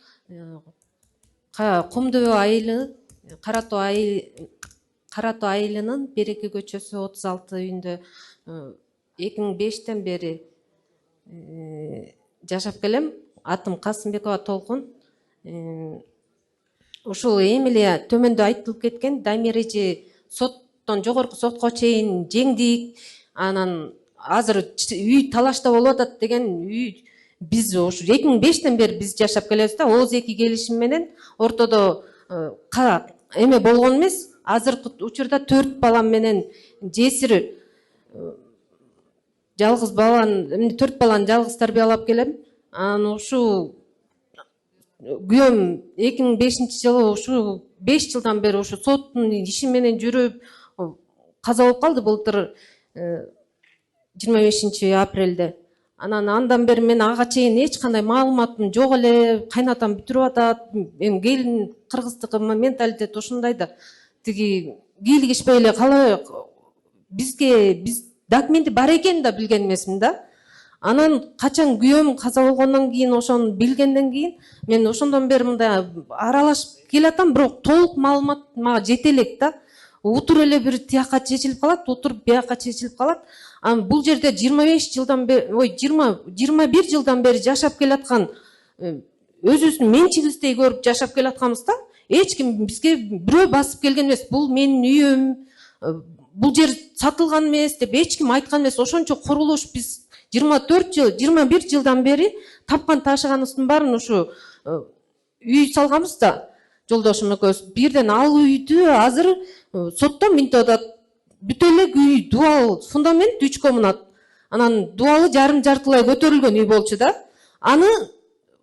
Кумдөбө айылы, Каратоо айылынын Береке көчөсү 36 үйүндө 2005-тен бери жашап келем. Атым Касымбекова Толкун. Ушул эми эле төмөндө айтылып кеткен Дамиреji соттон жогорку сотко чейин жеңдик. Анан азыр үй талашта болуп атат деген үй биз ушу 2005-тен бери биз жашап келебиз да. Ооз эки келишим менен ортодо эме болгон эмес. Азыркы учурда 4 балам менен жесир жалгыз баланы 4 баланы жалгыз тарбиялап келем. Анан ушу күйөөм 2005-жылы ушу 5 жылдан бери ушу соттун иши менен жүрүп каза болуп калды былтыр 25 апрелде. Андан бери мен ага чейин эч кандай маалыматым жок эле. Кайнатам бүтүрүп атат. Эми келин кыргыздыкы менталитет ушундай да. тиги кийлигишпей эле калай биз документи бар экенин да билген эмесмин да. Анан качан күйөөм каза болгондон кийин ошону билгенден кийин мен ошондон бери мындай аралашып келатам, бирок толук маалымат мага жете элек да. Утур эле бир тияка чечилип калат, утур бияка чечилип калат. Анан бул жерде 25 жылдан бери, 21 жылдан бери жашап келаткан өзүбүздүн менчигибиздей көрүп жашап келатканбыз да. Эч ким бизге бирөө басып келген эмес. Бул менин үйүм, бул жер сатылган эмес деп эч ким айткан эмес. Ошончо курулуш биз 21 жылдан бери тапкан ташыганыбыздын баарын ушу үй салганбыз да. Жолдошум экөөбүз бирден ал үйдү азыр соттон минтип атат. Бүтө эле үй дуал фундамент 3 комнат. Анан дуалы жарым-жартылай көтөрүлгөн үй болчу да. Аны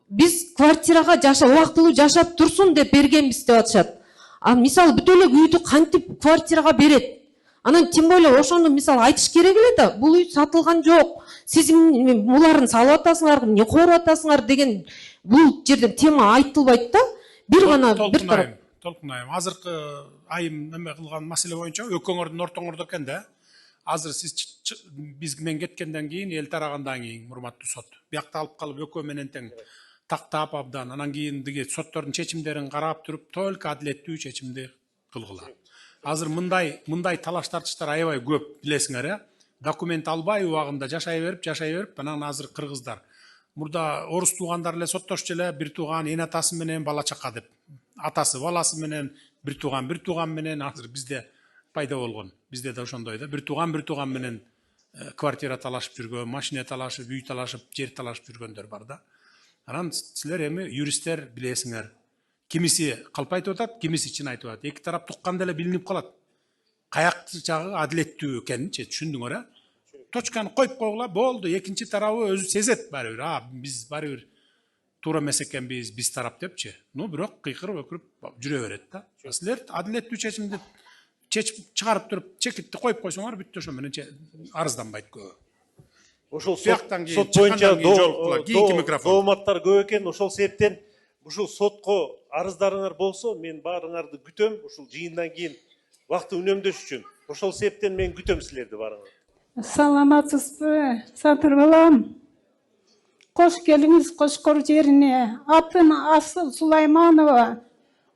биз квартирага убактылуу жашап турсун деп бергенбиз деп атышат. А мисалы бүтө эле үйдү кантип квартирага берет? Анан тем более ошону мисалы айтыш керек эле да. Бул үй сатылган жок. Сиз буларын салып атасыңар, эмне коруп атасыңар деген бул жерден тема айтылбайт да. Бир гана бир тарап. Толкунайм. Азыркы айым эме кылган маселе боюнча экөөңөрдүн ортоңордо экен да. Азыр сиз биз мен кеткенден кийин, эл тарагандан кийин, урматтуу сот, биякта алып калып экөө менен тең тактап абдан, анан кийин диги соттордун чечимдерин карап туруп, только адилеттүү чечимди кылгыла. Азыр мындай талаш тартыштар аябай көп, билесиңер, документ албай убагында жашай берип, анан азыр кыргыздар мурда орус туугандар эле соттошчу эле, бир тууган эн атасы менен бала чака деп, атасы баласы менен, бир тууган менен азыр бизде пайда болгон. Бизде да ошондой да, бир тууган менен квартира талашып жүргөн, машина талашып, үй талашып, жер талашып жүргөндөр бар да. Анан силер эми юристтер билесиңер. Кимиси калп айтып атат, кимиси чын айтып атат. Эки тарап тукканда эле билинип калат. Каяк жагы адилеттүү экенинчи түшүндүңөр, точканы коюп койгула, болду. Экинчи тарабы өзү сезет баары бир. Биз баары бир туура эмес экенбиз, биз тарап депчи. Бирок кыйкырып өкүрүп жүрө берет да. Силер адилеттүү чечимди чечип чыгарып туруп, чекитти коюп койсоңор бүттү, ошо менен арызданбайт көбү. Ошол сот боюнча дооматтар көп экен, ошол себептен ушул сотко арыздарыңар болсо, мен баарыңарды күтөм, ушул жыйындан кийин вакытты үнөмдөш үчүн. Ошол себептен мен күтөм силерди баарыңарды. Саламатсызбы, Сатыр балам. Кош келиңиз Кошкор жерине. Атым Асыл Сулайманова.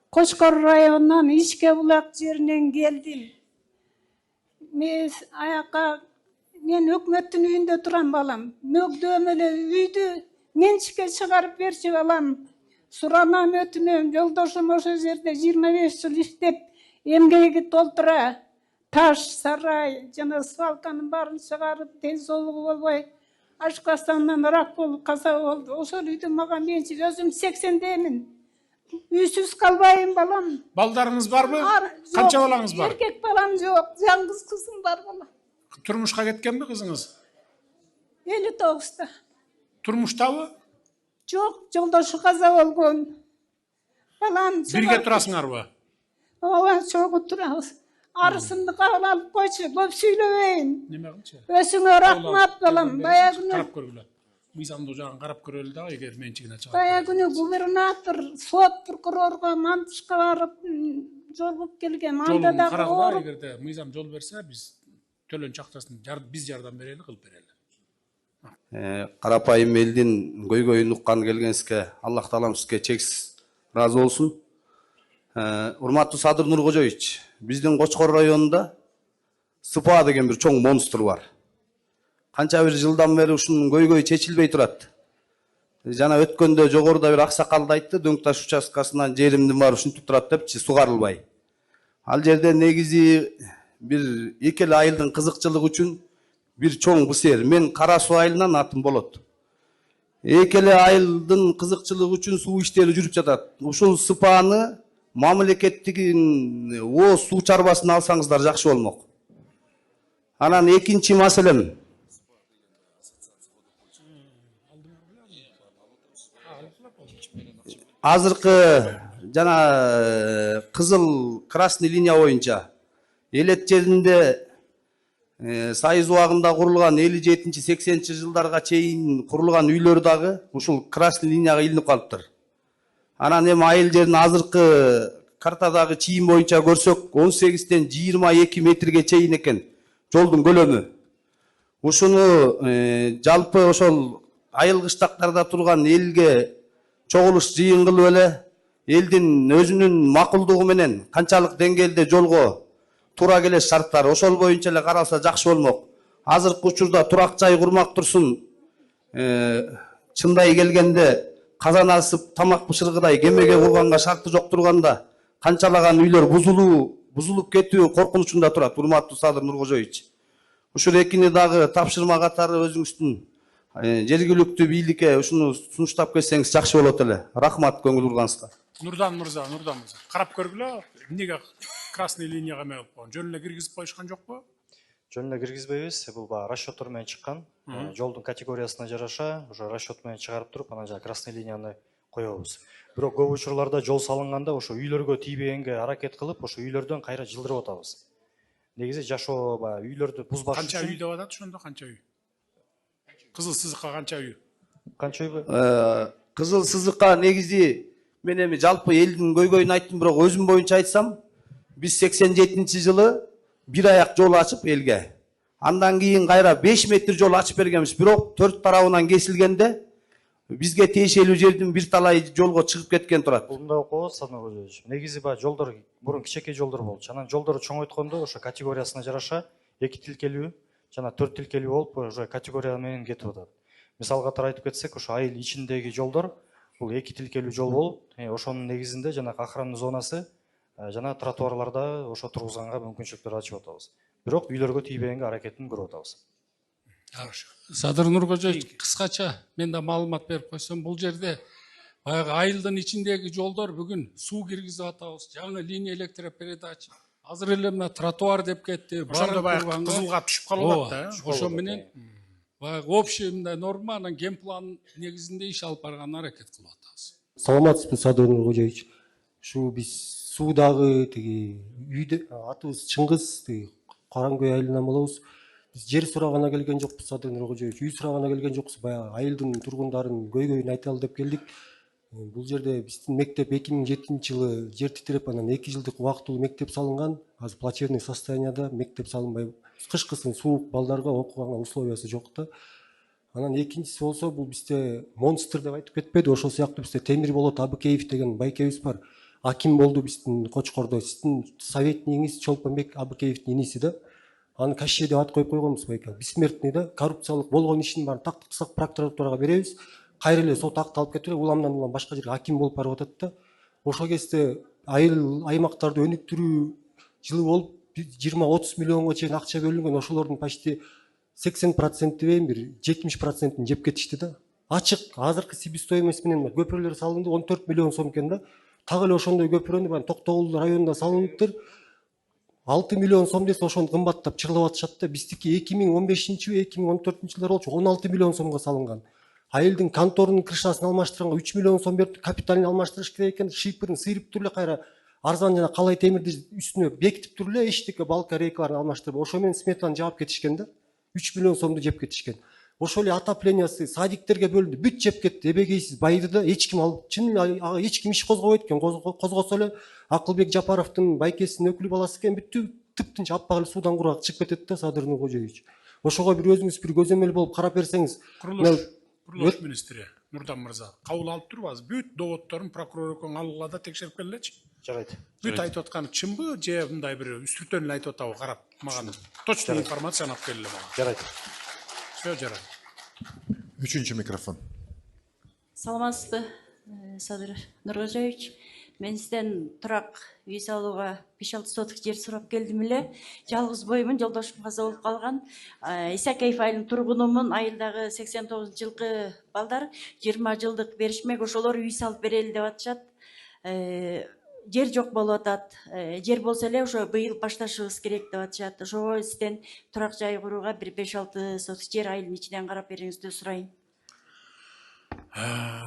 Кошкор районунан Ишке Булак жеринен келдим. Мен өкмөттүн үйүндө турам балам. Мөгдөм эле үйдү менчикке чыгарып берчи балам. Суранам, өтүнөм, жолдошум ошол жерде 25 жыл иштеп, эмгеги толтура. Таш, сарай, жана свалканын баарын чыгарып, ден соолугу болбой, ашкастандан рак болуп каза болду. Ошол үйдү мага менчик, өзүм 80демин. Үйсүз калбайм балам. Балдарыңыз барбы? Канча балаңыз бар? Эркек балам жок, жалгыз кызым бар балам. Турмушка кеткенби кызыңыз? 59-та. Турмуштабы? Жок, жолдошу каза болгон. Балам бирге турасыңарбы? Ооба, чогуу турабыз. Арысымды кабыл алып койчу, көп сүйлөбөйүн. Неме кылчу? Өсүңө рахмат балам. Баягы карап көргүлө. Мыйзамдуу жагын карап көрөлү да, эгер менчигине чыгат. Баягы губернатор, сот прокурорго мантышка барып жолугуп келген. Анда да карагыла, эгерде мыйзам жол берсе, биз төлөнчү акчасын биз жардам берели, кылып берели. Карапайым элдин көйгөйүн уккан келгенсизге Аллах таалам сизге чексиз ыраазы болсун. Урматтуу Садыр Нуркожоевич, биздин Кочкор районунда СПА деген бир чоң монстр бар. Канча бир жылдан бери ушунун көйгөйү чечилбей турат. Жана өткөндө жогоруда бир аксакалды айтты, Дөң таш участкасынан жеримдин баары ушинтип турат депчи, сугарылбай. Ал жерде негизи бир 2 айылдын кызыкчылыгы үчүн бир чоң бысер. Мен Кара Суу айылынан атым болот. 2 айылдын кызыкчылыгы үчүн суу иштери жүрүп жатат. Ушул СПАны мамлекеттигин суу чарбасын алсаңыздар жакшы болмок. Анан экинчи маселем. Азыркы жана кызыл красный линия боюнча элет жеринде Сайыз убагында курулган 57-80 жылдарга чейин курулган үйлөр дагы ушул красный линияга илинип калыптыр. Анан эми айыл жердин азыркы картадагы чийим боюнча көрсөк 18-тен 22 метрге чейин экен жолдун көлөмү. Ушуну жалпы ошол айыл кыштактарда турган элге чогулуш жыйын кылып эле элдин өзүнүн макулдугу менен канчалык деңгээлде жолго туура келеш шарттар ошол боюнча эле каралса жакшы болмок. Азыркы учурда турак жай курмак турсун чындай келгенде казан асып тамак бышыргыдай кемеге курганга шарты жок турганда канчалаган үйлөр бузулуп кетүү коркунучунда турат, урматтуу Садыр Нуркожоевич. Ушул экини дагы тапшырма катары өзүңүздүн жергиликтүү бийликке ушуну сунуштап кетсеңиз жакшы болот эле. Рахмат көңүл бурганыңызга. Нурдан мырза, карап көргүлө, эмнеге красный линияга эме кылып койгон? Жөн эле киргизип коюшкан жокпу? Жөн эле киргизбейбиз, бул баягы расчеттор менен чыккан. Жолдун категориясына жараша, ошо расчет менен чыгарып туруп, анан жана красный линияны коебуз. Бирок көп учурларда жол салынганда ошо үйлөргө тийбегенге аракет кылып, ошо үйлөрдөн кайра жылдырып атабыз. Негизи жашоо баягы үйлөрдү бузбаш үчүн. Канча үй деп атат ошондо, канча үй? Кызыл сызыкка канча үй? Канча үй? Кызыл сызыкка негизи мен эми жалпы элдин көйгөйүн айттым, бирок өзүм боюнча айтсам, биз 87-жылы бир аяк жол ачып элге. Андан кийин кайра 5 метр жол ачып бергенбиз, бирок 4 тарабынан кесилгенде бизге тиешелүү жердин бир талай жолго чыгып кеткен турат. Мындай окуп Садыр Нуркожоевич. Негизи баягы жолдор мурун кичекей жолдор болчу. Анан жолдорду чоңойткондо ошо категориясына жараша 2 тилкелүү жана 4 тилкелүү болуп ошо категория менен кетип атат. Мисал катары айтып кетсек, ошо айыл ичиндеги жолдор бул 2 тилкелүү жол болуп, ошонун негизинде жана охранный зонасы жана тротуарларда ошо тургузганга мүмкүнчүлүктөр ачып атабыз. Бирок үйлөргө тийбегенге аракетин көрүп атабыз. Хорошо. Садыр Нуркожоевич, кыскача мен да маалымат берип койсом, бул жерде баягы айылдын ичиндеги жолдор бүгүн суу киргизип атабыз, жаңы линия электропередач, азыр эле мына тротуар деп кетти. Ошондо баягы кызылга түшүп калып атат да. Ошо менен баягы общий мындай норма, анан ген план негизинде иш алып барганга аракет кылып атабыз. Саламатсызбы, Садыр Нуркожоевич. Ушу биз суудагы тиги үйдө атыбыз Чыңгыз, тиги Караңкөй айылынан болобуз. Биз жер сурагана келген жокпуз, Садыр Нуркожоевич. Үй сурагана келген жокпуз. Баягы айылдын тургундарынын көйгөйүн айталы деп келдик. Бул жерде биздин мектеп 2007-жылы жер титиреп, анан 2 жылдык убактылуу мектеп салынган. Азыр плачевный состоянияда мектеп салынбай, кышкысын суук балдарга окуганга условиясы жок да. Анан экинчиси болсо, бул бизде монстр деп айтып кетпеди, ошол сыяктуу бизде Темир Болот Абыкеев деген байкебиз бар. Аким болду биздин Кочкордо. Сиздин советниңиз Чолпонбек Абыкеевдин иниси да. Аны Кащей деп ат коюп койгонбуз байке. Бессмертный да, коррупциялык болгон ишин баарын тактыксак прокуратурага беребиз. Кайра эле сот акталып кетип, уламдан улам башка жерге аким болуп барып атат да. Ошол кезде айыл аймактарды өнүктүрүү жылы болуп 20-30 миллионго чейин акча бөлүнгөн. Ошолордун почти 80% бейин бир 70%-ин жеп кетишти да. Ачык азыркы себестоимость менен көпүрөлөр салынды, 14 миллион сом экен да. Так эле ошондой көпүрөнү Токтогул районунда салыныптыр. 6 миллион сом десе ошону кымбаттап чыгылып атышат да. Биздики 2015-2014-жылдар болчу 16 миллион сомго салынган. Айылдын конторунун крышасын алмаштырганга 3 миллион сом берип, капиталын алмаштырыш керек экен. Шипырын сыйрып туруп эле кайра арзан жана калай темирди үстүнө бекитип туруп эле эчтеке балка рейкаларын алмаштырып, ошо менен сметаны жаап кетишкен да. 3 миллион сомду жеп кетишкен. Ошол эле отоплениясы садиктерге бөлүндү, бүт жеп кетти. Эбегейсиз байды да эч ким алып, чын эч ким иш козгобойт экен. Козгосо эле Акылбек Жапаровдун байкесинин өкүлү баласы экен, бүттү тыптынч аппак эле суудан кургак чыгып кетет да, Садыр Нуркожоевич. Ошого бир өзүңүз бир көзөмөл болуп карап берсеңиз. Курулуш министри Нурдан мырза кабыл алып турбайбыз. Бүт доводдорун прокурор экөөң алгыла да текшерип келелечи. Жарайт. Бүт айтып атканы чынбы же мындай бир үстүртөн эле айтып атабы, карап мага точный информацияны алып келе мага. Жарайт. Все жарайт. Üçüncü mikrofon. Саламатсызбы, Садыр Нуркожоевич. Мен сизден турак үй салууга 5-6 соток жер сурап келдим эле. Жалгыз боймун, жолдошум каза болуп калган. Исакеев айылынын тургунумун. Айылдагы 89-жылкы балдар 20 жылдык беришмек, ошолор үй салып берели деп атышат. Жер жок болуп атат. Жер болсо эле ошо быйыл башташыбыз керек деп атышат. Ошого сизден турак жай курууга бир 5-6 соток жер айылдын ичинен карап бериңизди сурайын.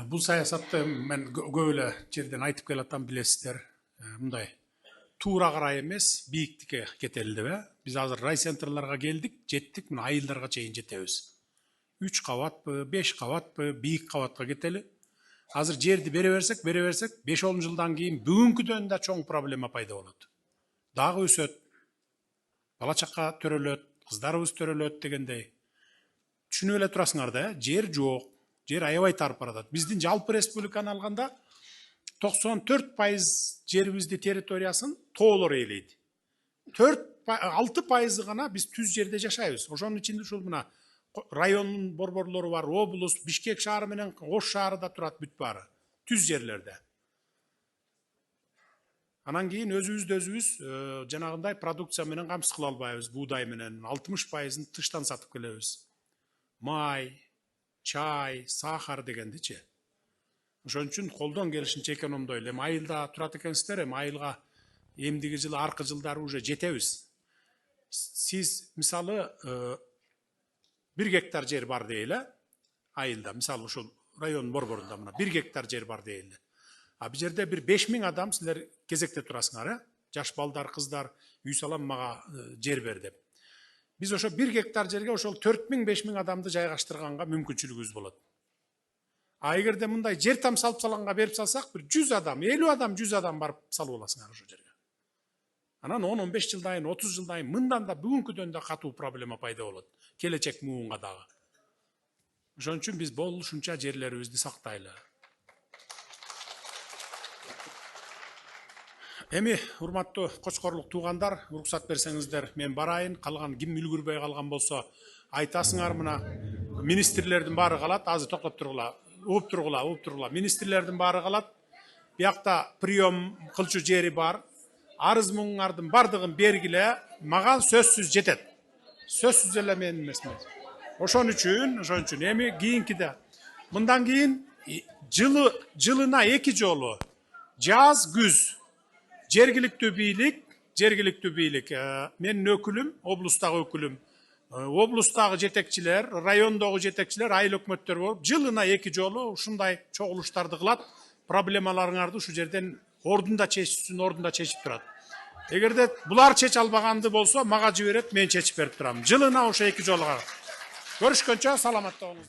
Бул саясатты мен көп эле жерден айтып келатам, билесиздер. Мындай туура карай эмес, бийиктикке кетели деп. Биз азыр райцентрларга келдик, жеттик, мына айылдарга чейин жетебиз. 3 кабатпы, 5 кабатпы, бийик кабатка кетели. Азыр жерди бере берсек 5-10 жылдан кийин бүгүнкүдөн да чоң проблема пайда болот. Дагы өсөт. Бала чакка төрөлөт, кыздарыбыз төрөлөт дегендей. Түшүнүп эле турасыңар да, жер жок. Жер аябай тарып баратат. Биздин жалпы республиканы алганда 94% жерибизди территориясын тоолор ээлейт. 6% гана биз түз жерде жашайбыз. Ошонун ичинде ушул мына райондун борборлору бар, облус, Бишкек шаары менен Ош шаары да турат бүт баары. Түз жерлерде. Анан кийин өзүбүз жанагындай продукция менен камсыз кыла албайбыз. Буудай менен 60%-ын тыштан сатып келебиз. Май, чай, сахар дегендичи. Ошон үчүн колдон келишинче экономдойлу. Эми айылда турат экенсиздер, эми айылга эмдиги жылы, аркы жылдары уже жетебиз. Сиз мисалы 1 гектар жер бар дейли, айылда, мисалы ушул район борборунда мына 1 гектар жер бар дейли. А бул жерде бир 5000 адам силер кезекте турасыңар, жаш балдар, кыздар, үй салам мага жер бер деп. Биз ошо 1 гектар жерге ошол 4000-5000 адамды жайгаштырганга мүмкүнчүлүгүбүз болот. А эгерде мындай жер там салып салганга берип салсак, бир 100 адам, 50 адам, 100 адам барып салып аласыңар ошол жерге. Анан 10-15 жылдан кийин, 30 жылдан кийин мындан да бүгүнкүдөн да катуу проблема пайда болот. Келечек муунга дагы. Ошон үчүн биз болушунча жерлерибизди сактайлы. Эми урматтуу Кочкорлук туугандар, уруксат берсеңиздер, мен барайын. Калган ким үлгүрбөй калган болсо айтасыңар, мына министрлердин баары калат. Азыр токтоп тургула. Угуп тургула. Министрлердин баары калат. Биякта прием кылчу жери бар. Арыз муңдардын бардыгын бергиле, мага сөзсүз жетет. Сөзсүз эле менин эмесиме. Ошон үчүн эми кийинкиде мындан кийин жылына 2 жолу жаз, күз жергиликтүү бийлик, менин өкүлүм, облустагы өкүлүм, облустагы жетекчилер, райондогу жетекчилер, айыл өкмөттөр болуп, жылына 2 жолу ушундай чогулуштарды кылат. Проблемаларыңарды ушу жерден ордунда чечип турат. Эгерде булар чече албаганды болсо, мага жиберет, мен чечип берип турам. Жылына ошо 2 жолу. Көрүшкөнчө саламатта болуңуз.